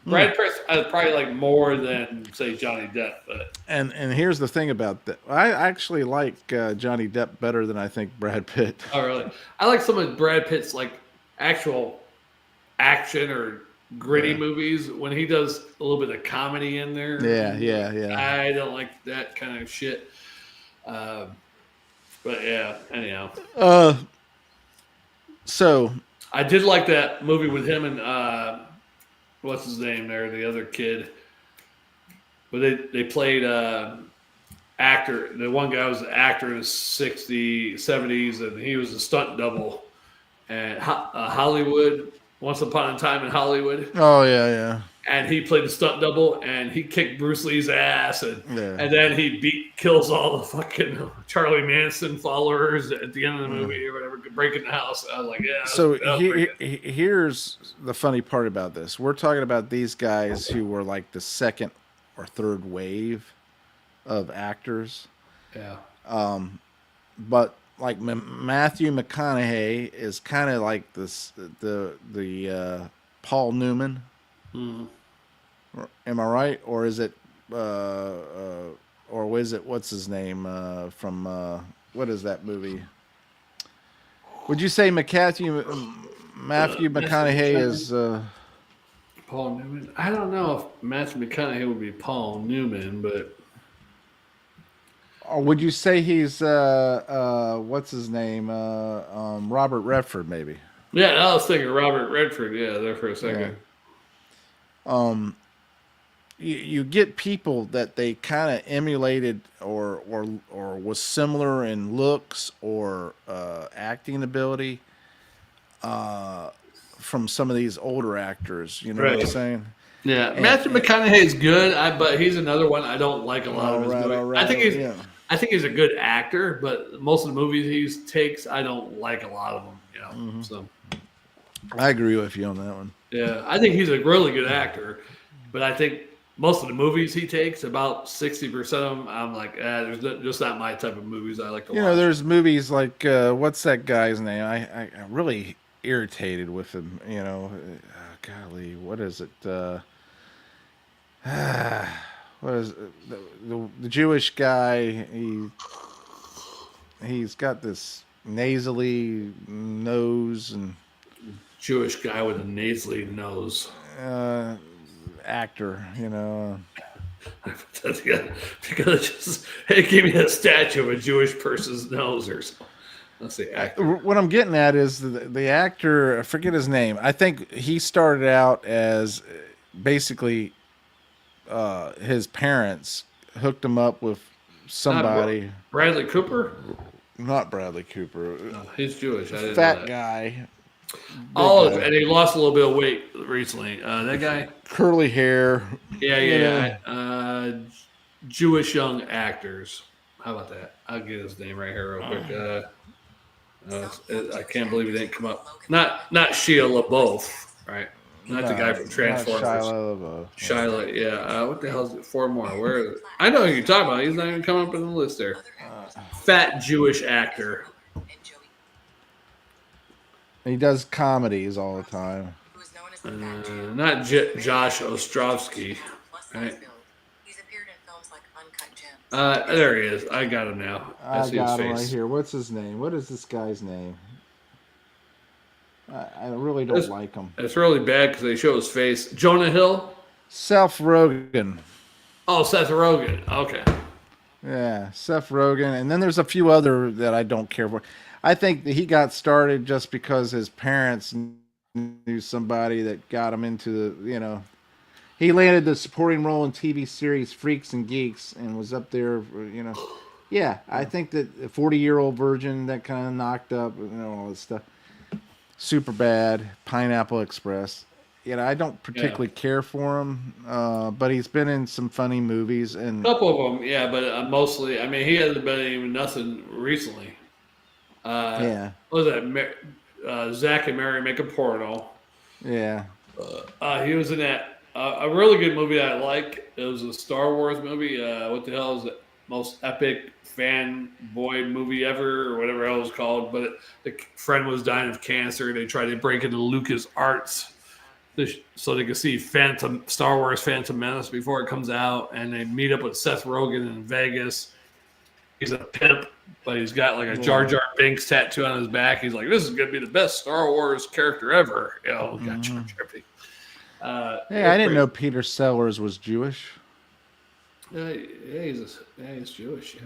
Brad Pitt, I probably like more than say Johnny Depp. But and here's the thing about that, I actually like Johnny Depp better than I think Brad Pitt. Oh really? I like some of Brad Pitt's like actual action or gritty movies when he does a little bit of comedy in there. Yeah. I don't like that kind of shit. But yeah, anyhow. So I did like that movie with him and what's his name there, the other kid. But they played actor. The one guy was an actor in the 60s, 70s, and he was a stunt double. And Hollywood, Once Upon a Time in Hollywood. Oh yeah. And he played the stunt double, and he kicked Bruce Lee's ass, and then he kills all the fucking Charlie Manson followers at the end of the movie or whatever, breaking the house. I was like, yeah. So here's the funny part about this. We're talking about these guys who were like the second or third wave of actors. Yeah. But like Matthew McConaughey is kind of like the Paul Newman. Mm. Am I right? Or is it what's his name from what is that movie? Would you say Matthew McConaughey is Paul Newman? I don't know if Matthew McConaughey would be Paul Newman, but or would you say he's what's his name? Robert Redford, maybe. Yeah, I was thinking Robert Redford. Yeah, there for a second. You get people that they kind of emulated or was similar in looks or acting ability from some of these older actors. You know what I'm saying? Yeah, Matthew McConaughey is good, but he's another one I don't like a lot of his movies. I think he's a good actor, but most of the movies he takes, I don't like a lot of them. So I agree with you on that one. Yeah, I think he's a really good actor, but I think most of the movies he takes, about 60% of them, I'm like, there's just not my type of movies I like to watch. There's movies like, what's that guy's name? I'm really irritated with him, golly, what is it? What is it? The Jewish guy, he's got this nasally nose and... Jewish guy with a nasally nose. Actor, Because it just give me a statue of a Jewish person's nose or something. Let's see, actor. What I'm getting at is the actor. I forget his name. I think he started out as basically his parents hooked him up with somebody. Bradley Cooper? Not Bradley Cooper. No, he's Jewish. I didn't Fat know that. guy. Oh, guy. and he lost a little bit of weight recently. That guy? Curly hair. Yeah. Jewish young actors. How about that? I'll get his name right here real quick. I can't believe he didn't come up. Not Shia LaBeouf, right? Not the guy from Transformers. Shia, yeah. What the hell is it? 4 more. Where? I know who you're talking about. He's not even coming up in the list there. Fat Jewish actor. He does comedies all the time. Not Josh Ostrovsky, right? There he is. I got him now. I see got his him face. right here. What's his name? What is this guy's name? I really don't like him. It's really bad because they show his face. Jonah Hill? Seth Rogen. Oh, Seth Rogen. Okay. Yeah, Seth Rogen. And then there's a few other that I don't care for. I think that he got started just because his parents knew somebody that got him into the, he landed the supporting role in TV series Freaks and Geeks and was up there, Yeah, I think that a 40-year-old virgin that kind of knocked up, all this stuff. Super bad. Pineapple Express. I don't particularly care for him, but he's been in some funny movies. And a couple of them, yeah, but mostly, he hasn't been in even nothing recently. Yeah. What was that? Zach and Mary Make a Porno. Yeah. He was in that. A really good movie I like. It was a Star Wars movie. What the hell is it? Most epic fanboy movie ever, or whatever it was called. But the friend was dying of cancer. They tried to break into Lucas Arts so they could see Star Wars Phantom Menace before it comes out. And they meet up with Seth Rogen in Vegas. He's a pimp, but he's got like a Jar Jar Binks tattoo on his back. He's like, this is going to be the best Star Wars character ever. Got Jar Jar Binks. Hey, I didn't know Peter Sellers was Jewish. He's Jewish.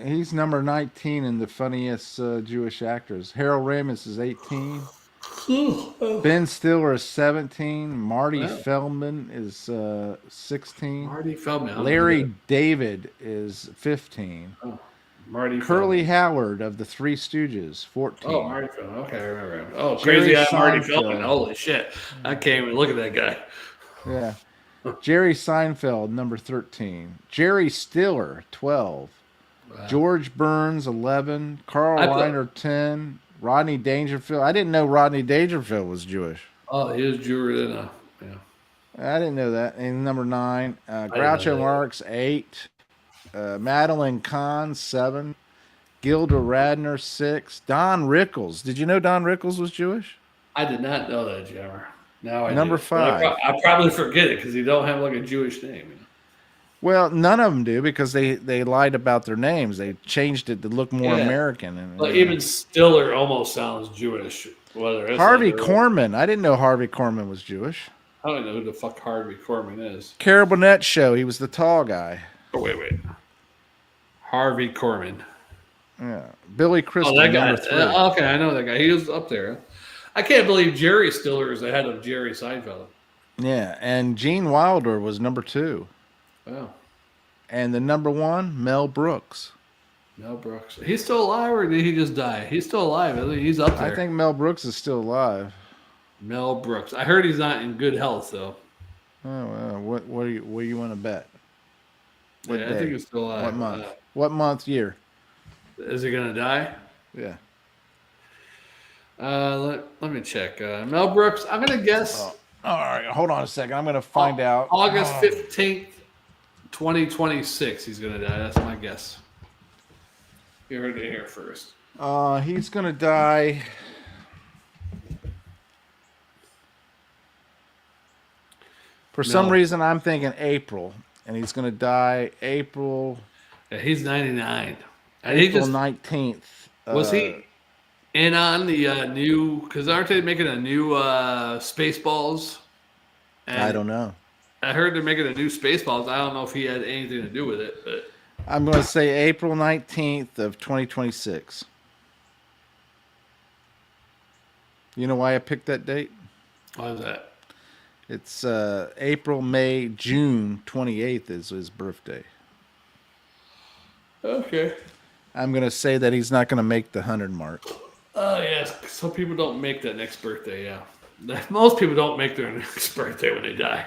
He's number 19 in the funniest Jewish actors. Harold Ramis is 18. Ben Stiller is 17. Marty Feldman is 16. Marty Feldman. Larry David is 15. Marty Curly Howard of the Three Stooges, 14. Oh, Marty Feldman. Okay, I remember him. Oh, crazy eye Marty Feldman. Holy shit. I can't even look at that guy. Yeah. Jerry Seinfeld, number 13. Jerry Stiller, 12. Wow. George Burns, 11. Carl Reiner, 10. Rodney Dangerfield. I didn't know Rodney Dangerfield was Jewish. Oh, he was Jewish. Yeah. I didn't know that. And number 9. Groucho Marx, 8. Madeline Kahn, 7. Gilda Radner, 6. Don Rickles. Did you know Don Rickles was Jewish? I did not know that, Jammer. Now I Number do. 5. I probably forget it because he don't have like a Jewish name. Well, none of them do because they lied about their names. They changed it to look more American. And, even Stiller almost sounds Jewish. Harvey Korman. I didn't know Harvey Korman was Jewish. I don't know who the fuck Harvey Korman is. Carol Burnett show. He was the tall guy. Oh, wait. Harvey Korman. Yeah. Billy Crystal, that guy. number 3. Okay, I know that guy. He was up there. I can't believe Jerry Stiller is ahead of Jerry Seinfeld. Yeah, and Gene Wilder was number 2. Wow. And the number 1, Mel Brooks. Mel Brooks. He's still alive, or did he just die? He's still alive. He's up there. I think Mel Brooks is still alive. Mel Brooks. I heard he's not in good health, though. Oh, well, what do you want to bet? I think he's still alive. What month? What month, year? Is he going to die? Yeah. Let me check. Mel Brooks, I'm going to guess. All right, hold on a second. I'm going to find out. August 15th, 2026, he's going to die. That's my guess. You heard it here first. He's going to die. For some reason, I'm thinking April, and he's going to die April. Yeah, he's 99. And April 19th. Was he in on the new? Because aren't they making a new Spaceballs? I don't know. I heard they're making a new Spaceballs. I don't know if he had anything to do with it, but I'm going to say April 19th of 2026. You know why I picked that date? Why is that? It's April, May, June 28th is his birthday. Okay. I'm going to say that he's not going to make the 100 mark. Oh, yes. Some people don't make that next birthday, yeah. Most people don't make their next birthday when they die.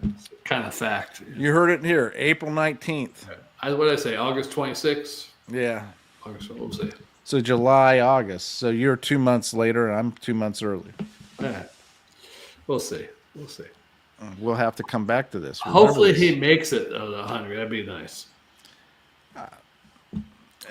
It's kind of fact. You heard it here, April 19th. What did I say, August 26th? Yeah. August, we'll see. So July, August. So you're 2 months later, and I'm 2 months early. All right. We'll see. We'll see. We'll have to come back to this. Remember Hopefully this. he makes it of the 100. That'd be nice.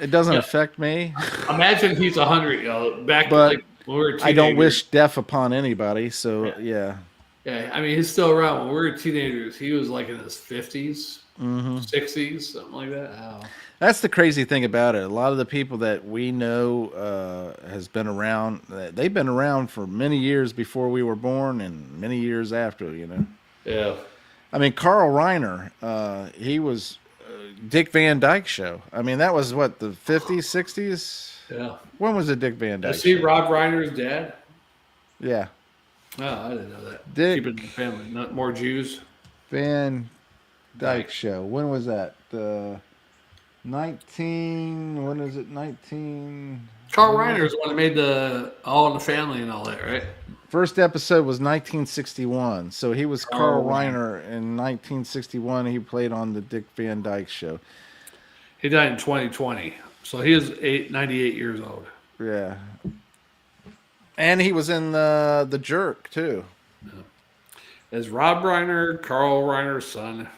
It doesn't affect me. Imagine he's 100, back But like when we were teenagers. I don't wish death upon anybody. So yeah. Yeah, I mean, he's still around. When we were teenagers, he was like in his 50s, 60s, something like that. Oh. That's the crazy thing about it. A lot of the people that we know has been around. They've been around for many years before we were born, and many years after. You know. Yeah. I mean, Carl Reiner. He was Dick Van Dyke Show. I mean, that was what, the 50s, 60s. Yeah. When was the Dick Van Dyke? Is he Show? Rob Reiner's dad? Yeah. Oh, I didn't know that. Dick Keep it in the family. Not more Jews. Van Dyke Show. When was that? 19. When is it? 19. Carl Reiner's the one that made the All in the Family and all that, right? First episode was 1961. So he was Carl Oh. Reiner in 1961. He played on the Dick Van Dyke Show. He died in 2020. So he is 98 years old. Yeah. And he was in the Jerk too. Is Rob Reiner Carl Reiner's son?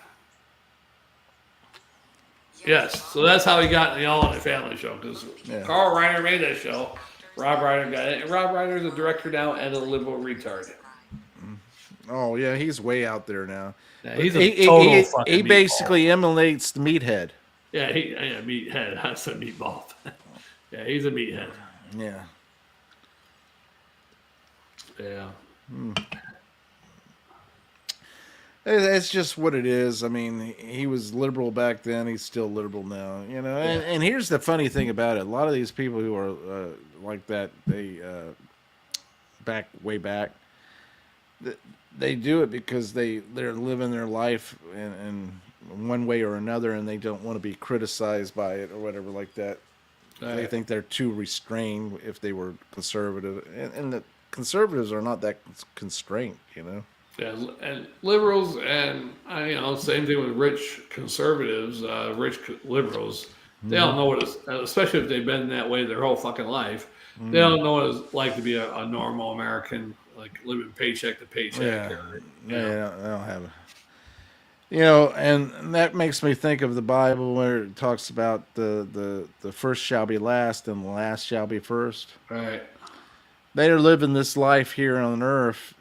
Yes. So that's how he got in the All in the Family show, because Carl Reiner made that show. Rob Reiner got it. And Rob Reiner's a director now and a liberal retard. Oh yeah, he's way out there now. Yeah, he's a total fucking he meatball. basically emulates the meathead. Yeah, meathead. I said meatball. Yeah, he's a meathead. Yeah. Yeah. It's just what it is. I mean, he was liberal back then. He's still liberal now, you know. And here's the funny thing about it: a lot of these people who are like that, they way back, they do it because they're living their life in one way or another, and they don't want to be criticized by it or whatever like that. They think they're too restrained if they were conservative, and the conservatives are not that constrained, you know. Yeah, and liberals, and same thing with rich conservatives, liberals. They don't know what it's, especially if they've been that way their whole fucking life. They don't know what it's like to be a normal American, like living paycheck to paycheck. They don't have it. You know, and that makes me think of the Bible where it talks about the first shall be last and the last shall be first. Right. They are living this life here on earth,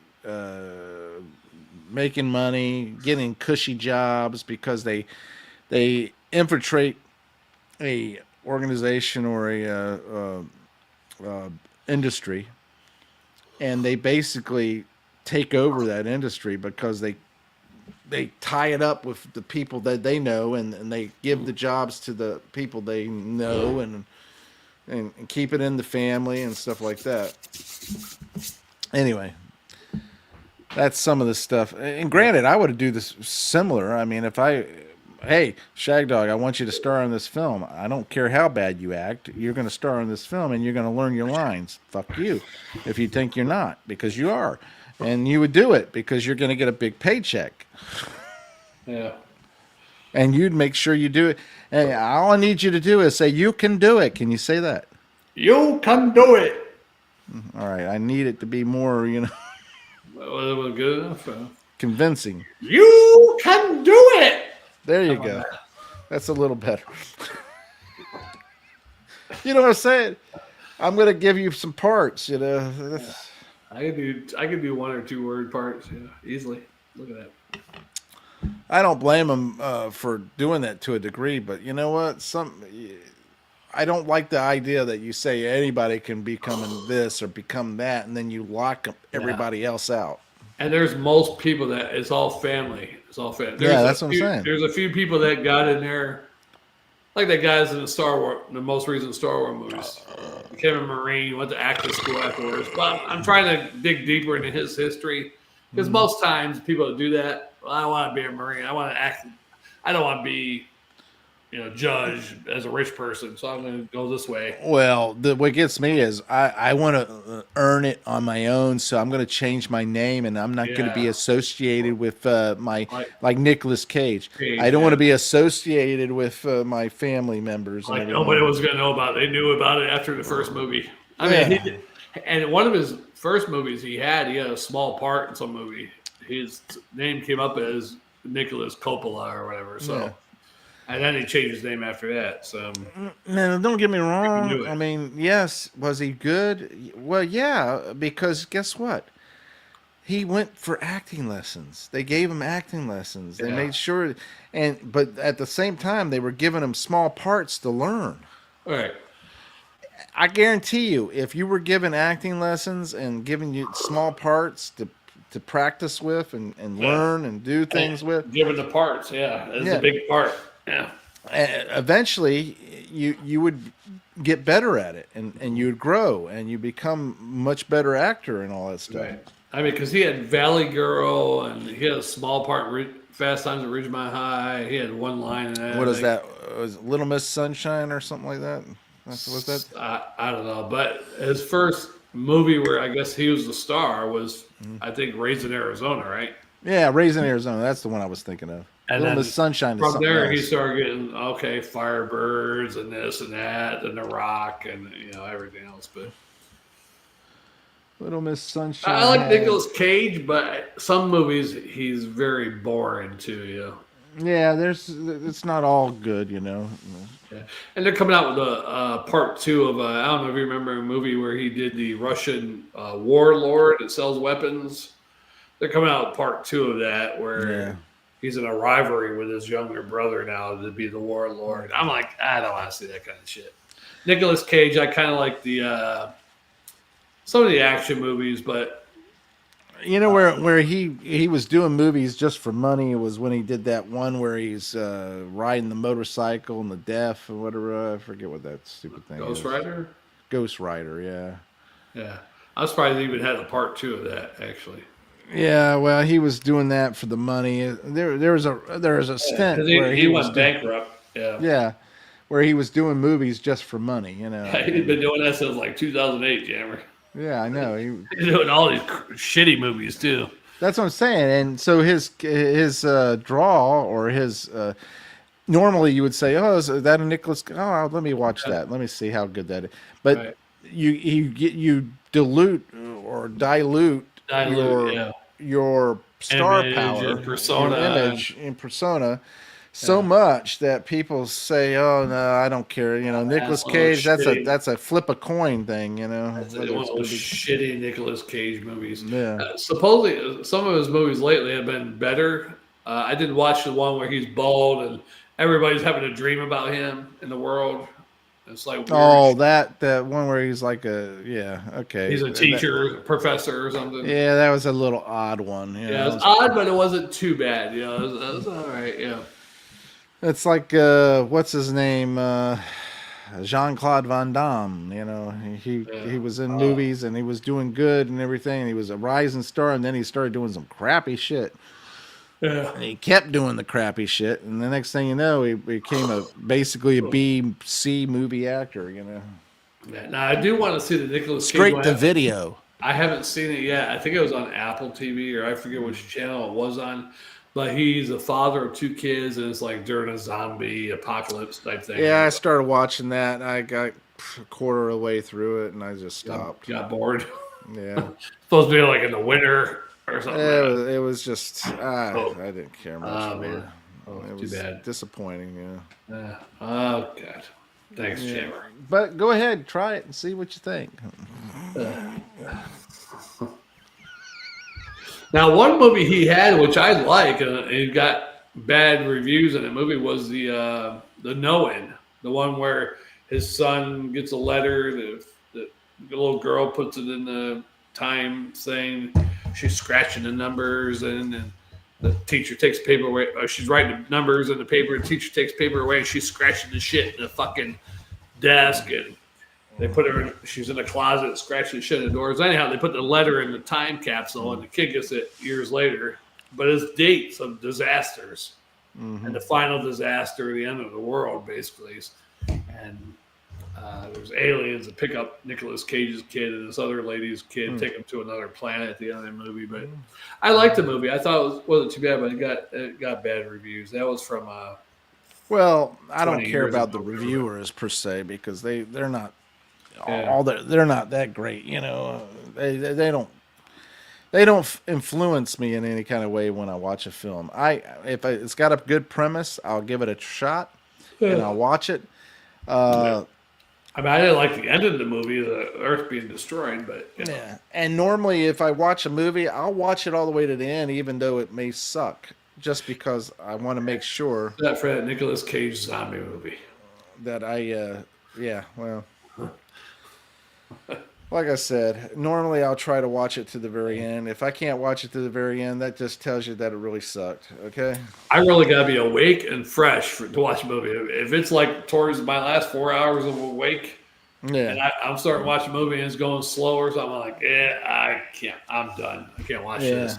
making money, getting cushy jobs because they infiltrate a organization or a industry, and they basically take over that industry because they tie it up with the people that they know, and they give the jobs to the people they know, and keep it in the family and stuff like that. Anyway, that's some of the stuff. And granted, I would do this similar. I mean, hey, Shagdog, I want you to star in this film. I don't care how bad you act. You're going to star in this film, and you're going to learn your lines. Fuck you if you think you're not, because you are. And you would do it because you're going to get a big paycheck. Yeah. And you'd make sure you do it. Hey, all I need you to do is say, "You can do it." Can you say that? You can do it. All right. I need it to be more, Well, it was good enough. convincing. You can do it. There you go. That's a little better. You know what I'm saying? I'm going to give you some parts, I could do 1 or 2 word parts, easily. Look at that. I don't blame them for doing that to a degree, but you know what? I don't like the idea that you say anybody can become this or become that, and then you lock everybody else out. And there's most people that it's all family. It's all family. Yeah, that's what I'm saying. There's a few people that got in there, like that guys in the most recent Star Wars movies. Kevin Marine went to acting school afterwards. But I'm trying to dig deeper into his history because most times people that do that, well, I want to be a Marine. I want to act. I don't want to be, judged as a rich person. So I'm going to go this way. Well, what gets me is I want to earn it on my own, so I'm going to change my name, and I'm not going to be associated with like Nicolas Cage. I don't want to be associated with my family members. Like nobody was going to know about it. They knew about it after the first movie. I mean, and one of his first movies he had a small part in some movie. His name came up as Nicholas Coppola or whatever. So. Yeah. And then he changed his name after that. So, man, don't get me wrong. I mean, yes, was he good? Well, yeah, because guess what? He went for acting lessons. They gave him acting lessons. They made sure, but at the same time, they were giving him small parts to learn. All right. I guarantee you, if you were given acting lessons and giving you small parts to practice with and learn and do things with, given the parts, it's a big part. Yeah. Eventually, you would get better at it, and you would grow, and you become much better actor and all that stuff. Right. I mean, because he had Valley Girl, and he had a small part in Fast Times at Ridgemont High. He had one line in that. What is that? Was it Little Miss Sunshine or something like that? Was that? I don't know, but his first movie where I guess he was the star was, I think, Raising Arizona, right? Yeah, Raising Arizona. That's the one I was thinking of. And Little Miss Sunshine. From there, he started getting Firebirds and this and that, and The Rock, and everything else. But Little Miss Sunshine. I like Nicolas Cage, but some movies he's very boring too. Yeah, it's not all good, Yeah. And they're coming out with a part 2 of I don't know if you remember a movie where he did the Russian warlord that sells weapons. They're coming out with part 2 of that where. He's in a rivalry with his younger brother now to be the warlord. I'm like, I don't want to see that kind of shit. Nicolas Cage, I kind of like the some of the action movies, but where he was doing movies just for money was when he did that one where he's riding the motorcycle and the deaf or whatever. I forget what that stupid thing Ghost is. Rider? Ghost Rider, yeah. Yeah. I was surprised they even had a part 2 of that, actually. Yeah, well, he was doing that for the money. There was a stint where he went bankrupt. Yeah, where he was doing movies just for money. He's been doing that since like 2008, Jammer. Yeah, I know. He's doing all these shitty movies too. That's what I'm saying. And so his draw or his normally you would say, oh, is that a Nicholas? Oh, let me watch that. Let me see how good that is. But you dilute or dilute your star image power, persona, your image in persona, so much that people say, "Oh no, I don't care." Nicolas Cage. That's a flip a coin thing. That's one of those shitty Nicolas Cage movies. Yeah. Supposedly, some of his movies lately have been better. I did watch the one where he's bald and everybody's having a dream about him in the world. It's like weird. Oh, that one where he's like okay. He's a teacher, professor, or something. Yeah, that was a little odd one. It was odd, but it wasn't too bad. It was all right. Yeah. It's like what's his name, Jean-Claude Van Damme. He was in movies and he was doing good and everything. And he was a rising star, and then he started doing some crappy shit. Yeah. And he kept doing the crappy shit, and the next thing you know, he became basically a B-C movie actor. Yeah, now I do want to see the Nicolas Cage straight to video. I haven't seen it yet. I think it was on Apple TV, or I forget which channel it was on. But he's a father of 2 kids, and it's like during a zombie apocalypse type thing. Yeah, I started watching that. I got a quarter of the way through it, and I just stopped. Got bored. Yeah. Supposed to be like in the winter. Or something it was just I didn't care much for it. It was too bad. Disappointing. Oh God, thanks, Jammer. But go ahead, try it and see what you think. Now, one movie he had, which I like, and he got bad reviews in the movie, was the Know-In, the one where his son gets a letter, the little girl puts it in the time saying she's scratching the numbers, and the teacher takes paper away. Or she's writing the numbers in the paper. The teacher takes paper away, and she's scratching the shit in the fucking desk. And they put her in, she's in a closet, scratching the shit in the doors. Anyhow, they put the letter in the time capsule, and the kid gets it years later. But it's dates of disasters. And the final disaster, the end of the world, basically. And there's aliens that pick up Nicolas Cage's kid and this other lady's kid, take them to another planet at the end of the movie. But I liked the movie. I thought it wasn't too bad, but it got bad reviews. That was from Well, I don't 20 care years about the ago. reviewers per se because they're not Yeah. they're not that great. You know, they don't influence me in any kind of way when I watch a film. It's got a good premise, I'll give it a shot and I'll watch it. I mean, I didn't like the end of the movie, the Earth being destroyed, but you know. Yeah. And normally, if I watch a movie, I'll watch it all the way to the end, even though it may suck, just because I want to make sure That for that Nicolas Cage zombie movie. that well, like I said, normally I'll try to watch it to the very end. If I can't watch it to the very end, that just tells you that it really sucked. Okay. I really got to be awake and fresh to watch a movie. If it's like towards my last 4 hours of awake, Yeah. and I'm starting to watch a movie and it's going slow or something, I'm like, I can't. I'm done. I can't watch this.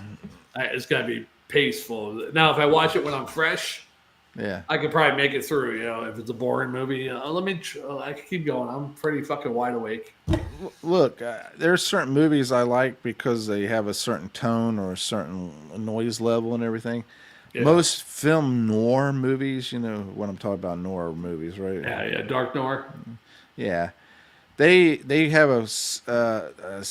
It's got to be paceful. Now, if I watch it when I'm fresh, Yeah. I could probably make it through. You know, if it's a boring movie, I can keep going. I'm pretty fucking wide awake. Look, there's certain movies I like because they have a certain tone or a certain noise level and everything. Yeah. Most film noir movies, you know what I'm talking about, noir movies, right? Yeah, Dark Noir. Yeah. They have the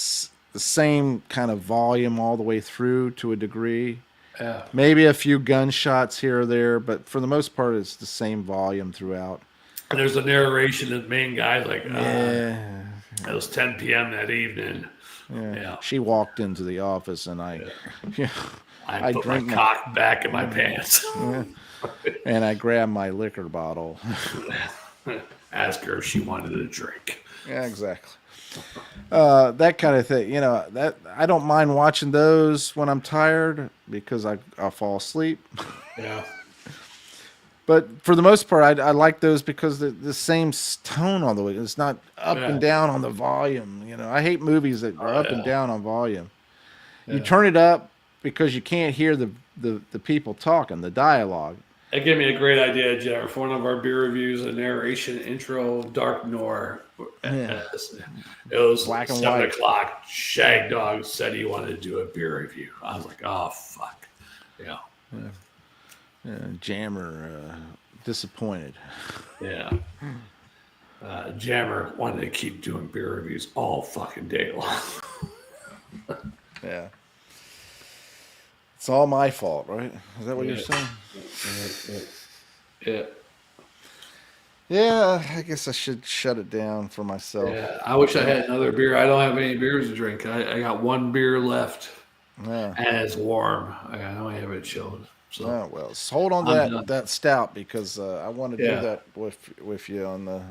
same kind of volume all the way through to a degree. Yeah. Maybe a few gunshots here or there, but for the most part, it's the same volume throughout. And there's a narration of the main guy like, Yeah. it was 10 p.m. that evening. Yeah. Yeah. She walked into the office and I I put my drank cock back in my pants. and I grabbed my liquor bottle. Ask her if she wanted a drink. Yeah, exactly. That kind of thing. You know, that I don't mind watching those when I'm tired because I'll fall asleep. Yeah. But for the most part, I like those because the same tone all the way. It's not up and down on the volume. You know, I hate movies that are up and down on volume. Yeah. You turn it up because you can't hear the people talking, the dialogue. That gave me a great idea, Jeff. For one of our beer reviews, a narration intro, Dark Noir. Yeah. It was Black and 7 white. o'clock. Shagdog said he wanted to do a beer review. I was like, oh, fuck. Yeah. Jammer disappointed. Yeah. Jammer wanted to keep doing beer reviews all fucking day long. Yeah. It's all my fault, right? Is that what you're saying? Yeah. Yeah, I guess I should shut it down for myself. Yeah. I wish I had another beer. I don't have any beers to drink. I got one beer left, Yeah. and it's warm. I only have it chilled. So Oh, well, hold on I'm to done. that stout because I want to Yeah. do that with you on the.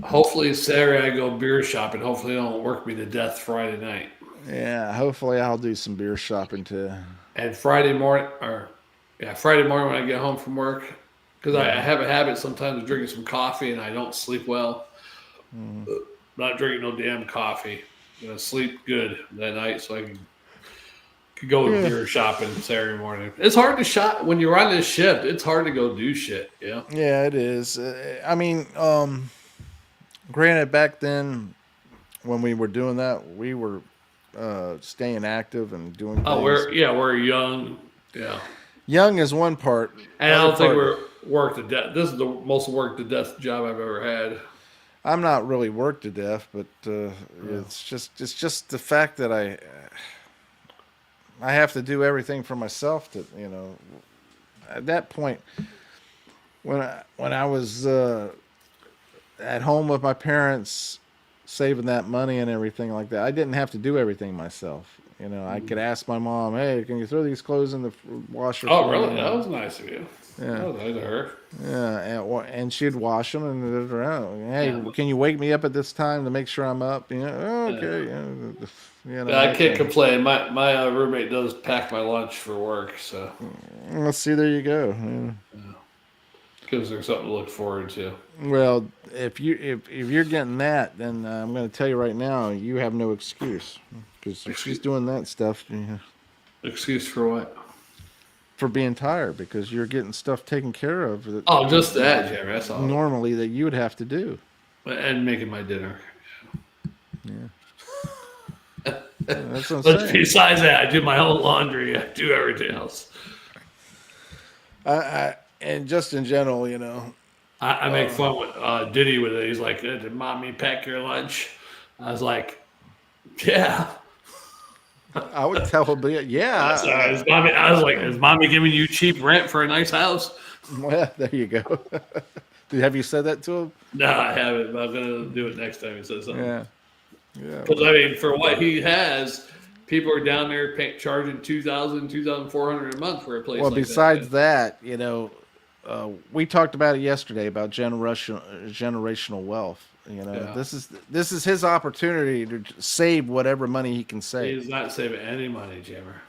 hopefully Saturday I go beer shopping. Hopefully they don't work me to death Friday night. Yeah, hopefully I'll do some beer shopping too. And Friday morning when I get home from work, because I have a habit sometimes of drinking some coffee and I don't sleep well. Not drinking no damn coffee. I'm gonna sleep good that night so I can go beer shopping Saturday morning. It's hard to shop when you're on this shift. It's hard to go do shit. Yeah. Yeah, it is. I mean, granted, back then when we were doing that, we were staying active and doing things. Oh, we're young. Yeah. Young is one part. And I don't Other think part- we're worked to death. This is the most worked to death job I've ever had. I'm not really worked to death, but it's just the fact that I have to do everything for myself. To at that point, when I was at home with my parents, saving that money and everything like that, I didn't have to do everything myself. I could ask my mom, hey, can you throw these clothes in the washer? Oh, really? That was nice of you. Yeah. That was nice of her. Yeah, and she'd wash them and hey, can you wake me up at this time to make sure I'm up? Okay. I can't complain. My roommate does pack my lunch for work, so let's see. There you go. Gives her something to look forward to. Well, if you're getting that, then I'm going to tell you right now, you have no excuse because if she's doing that stuff. Excuse for what? For being tired because you're getting stuff taken care of. Just that, Jerry. That's all. Normally that you would have to do. And making my dinner. Yeah. That's what I'm saying. Besides that, I do my own laundry. I do everything else. And just in general, I make fun with Diddy with it. He's like, "Did mommy pack your lunch?" I was like, "Yeah." I would tell him, yeah. I was like, "Is mommy giving you cheap rent for a nice house?" Well, there you go. Have you said that to him? No, I haven't. But I'm gonna do it next time he says something. Yeah. Because for what he has, people are down there charging $2,000, $2,400 a month for a place. Well, like besides that, we talked about it yesterday about generational wealth. This is his opportunity to save whatever money he can save. He's not saving any money, Jammer.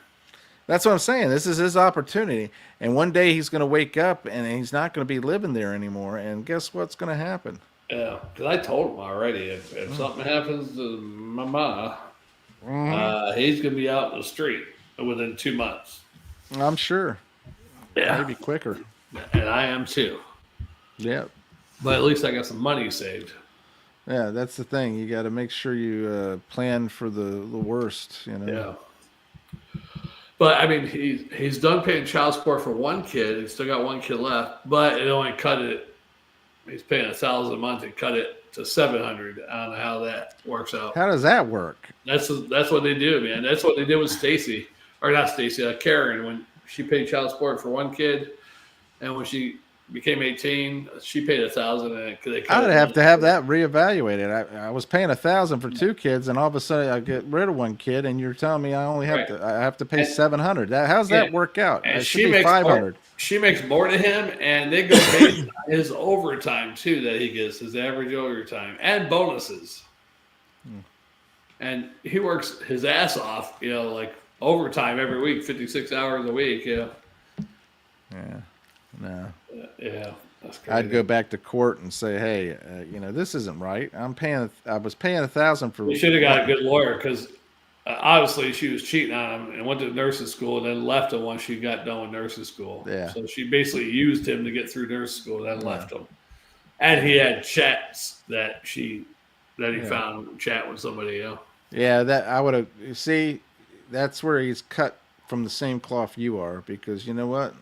That's what I'm saying. This is his opportunity, and one day he's going to wake up and he's not going to be living there anymore. And guess what's going to happen? Yeah, because I told him already. If something happens to Mama, he's going to be out in the street within 2 months. I'm sure. Yeah, maybe quicker. And I am too. Yeah. But at least I got some money saved. Yeah, that's the thing. You got to make sure you plan for the worst. Yeah. But I mean, he's done paying child support for one kid. He's still got one kid left, but it only cut it. He's paying $1,000 a month and cut it to $700. I don't know how that works out. How does that work? That's what they do, man. That's what they did with Stacy, or not Stacy, Karen, when she paid child support for one kid, and when she became 18, she paid $1,000. I would have to have that reevaluated. I was paying $1,000 for two kids, and all of a sudden I get rid of one kid, and you're telling me I only have to pay $700. How's that work out? It should be $500. She makes more to him, and they go pay his overtime too that he gets, his average overtime and bonuses. And he works his ass off, like overtime every week, 56 hours a week. Yeah. No. Yeah, that's crazy. I'd go back to court and say, "Hey, this isn't right. I was paying $1,000 for." We should have got a good lawyer because obviously she was cheating on him and went to nursing school and then left him once she got done with nursing school. Yeah. So she basically used him to get through nursing school, and then left him. And he had chats that he found chat with somebody else. Yeah, that I would have. See, that's where he's cut from the same cloth you are, because you know what?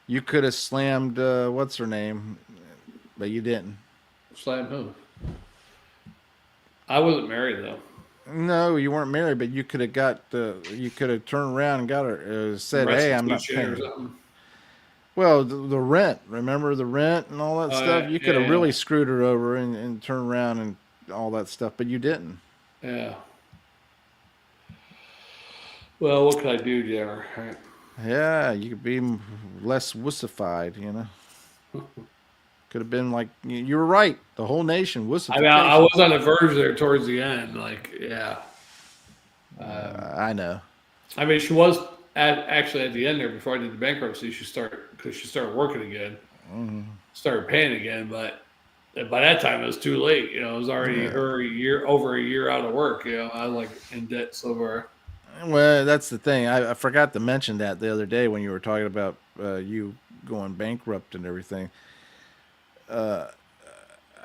You could have slammed what's her name, but you didn't. Slam who? I wasn't married though. No, you weren't married, but you could have you could have turned around and got her said, "Hey, I'm not paying." Well, the rent. Remember the rent and all that stuff. You could have really screwed her over and turned around and all that stuff, but you didn't. Yeah. Well, what can I do, Jammer? Right. Yeah, you could be less wussified, Could have been like, you were right. The whole nation wussified. I mean, I was on the verge there towards the end. I know. I mean, she was actually at the end there before I did the bankruptcy. She started working again, started paying again. But by that time, it was too late. It was already over a year out of work. I was in debt so far. Well, that's the thing. I forgot to mention that the other day when you were talking about you going bankrupt and everything. I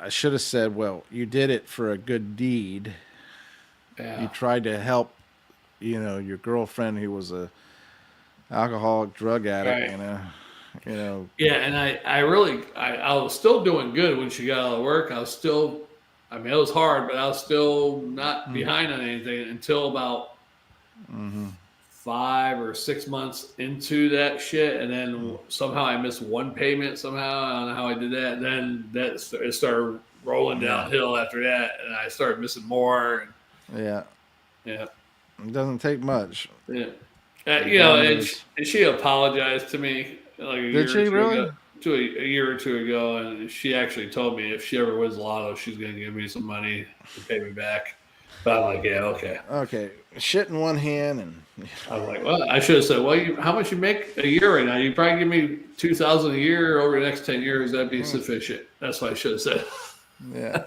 should have said, well, you did it for a good deed. Yeah. You tried to help, your girlfriend who was a alcoholic drug addict, right. Yeah, and I was still doing good when she got out of work. I was still, it was hard, but I was still not behind on anything until about 5 or 6 months into that shit, and then somehow I missed one payment. Somehow I don't know how I did that. And then it started rolling downhill after that, and I started missing more. Yeah. Yeah. It doesn't take much. Yeah. And she apologized to me like Did she really? A year or two ago, and she actually told me if she ever wins the lotto, she's going to give me some money to pay me back. But I'm like, yeah, okay. Okay, shit in one hand, and I'm like, well, I should have said, well, how much you make a year right now? You probably give me $2,000 a year over the next 10 years. That'd be sufficient. That's what I should have said. yeah,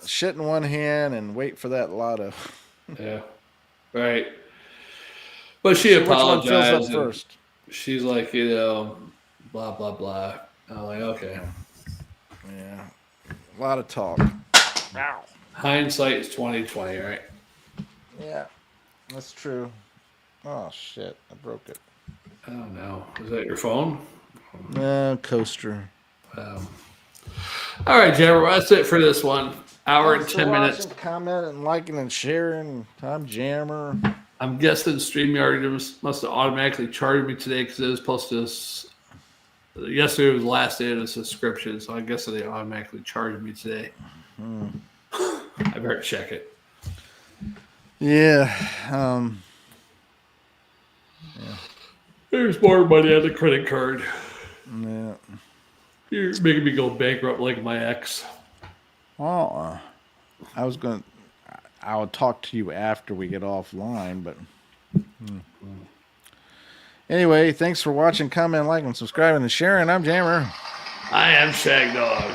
shit in one hand and wait for that lotto. Yeah, right. But she apologized. Which one fills up first? She's like, blah blah blah. I'm like, okay. Yeah, a lot of talk. Ow. Hindsight is 20/20, right? Yeah, that's true. Oh shit, I broke it. Oh no, is that your phone? Coaster. All right, Jammer, that's it for this one. Hour and 10 minutes. Commenting, liking, and sharing. I'm Jammer. I'm guessing StreamYard must have automatically charged me today because it was supposed to. Yesterday was the last day of the subscription, so I guess they automatically charged me today. I better check it. Yeah. There's more money on the credit card. Yeah. You're making me go bankrupt like my ex. Well, I'll talk to you after we get offline, but anyway, thanks for watching, commenting, liking, subscribing, and sharing. I'm Jammer. I am Shagdog.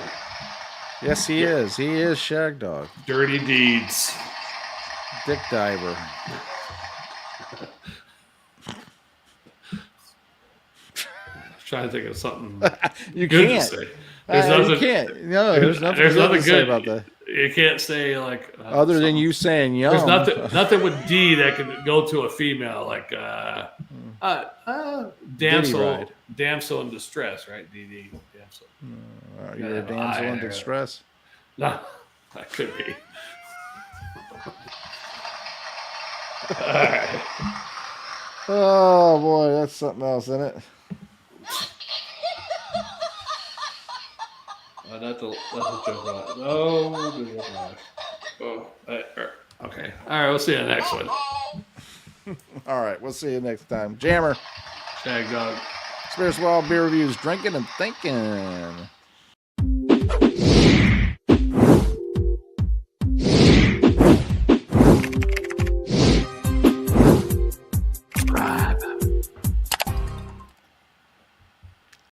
Yes, he is. He is Shagdog. Dirty deeds. Dick diver. Trying to think of something you good can't. to say. You can't. No, there's nothing good to say about that. You can't say like other than you saying young. There's nothing with D that can go to a female like damsel in distress, right? DD damsel. You're a damsel in distress. No, that could be. All right. Oh boy, that's something else, isn't it? That's a joke. No. Okay. All right. We'll see you in the next one. All right. We'll see you next time. Jammer. Shagdog. Spirits Wild Beer Reviews. Drinking and thinking.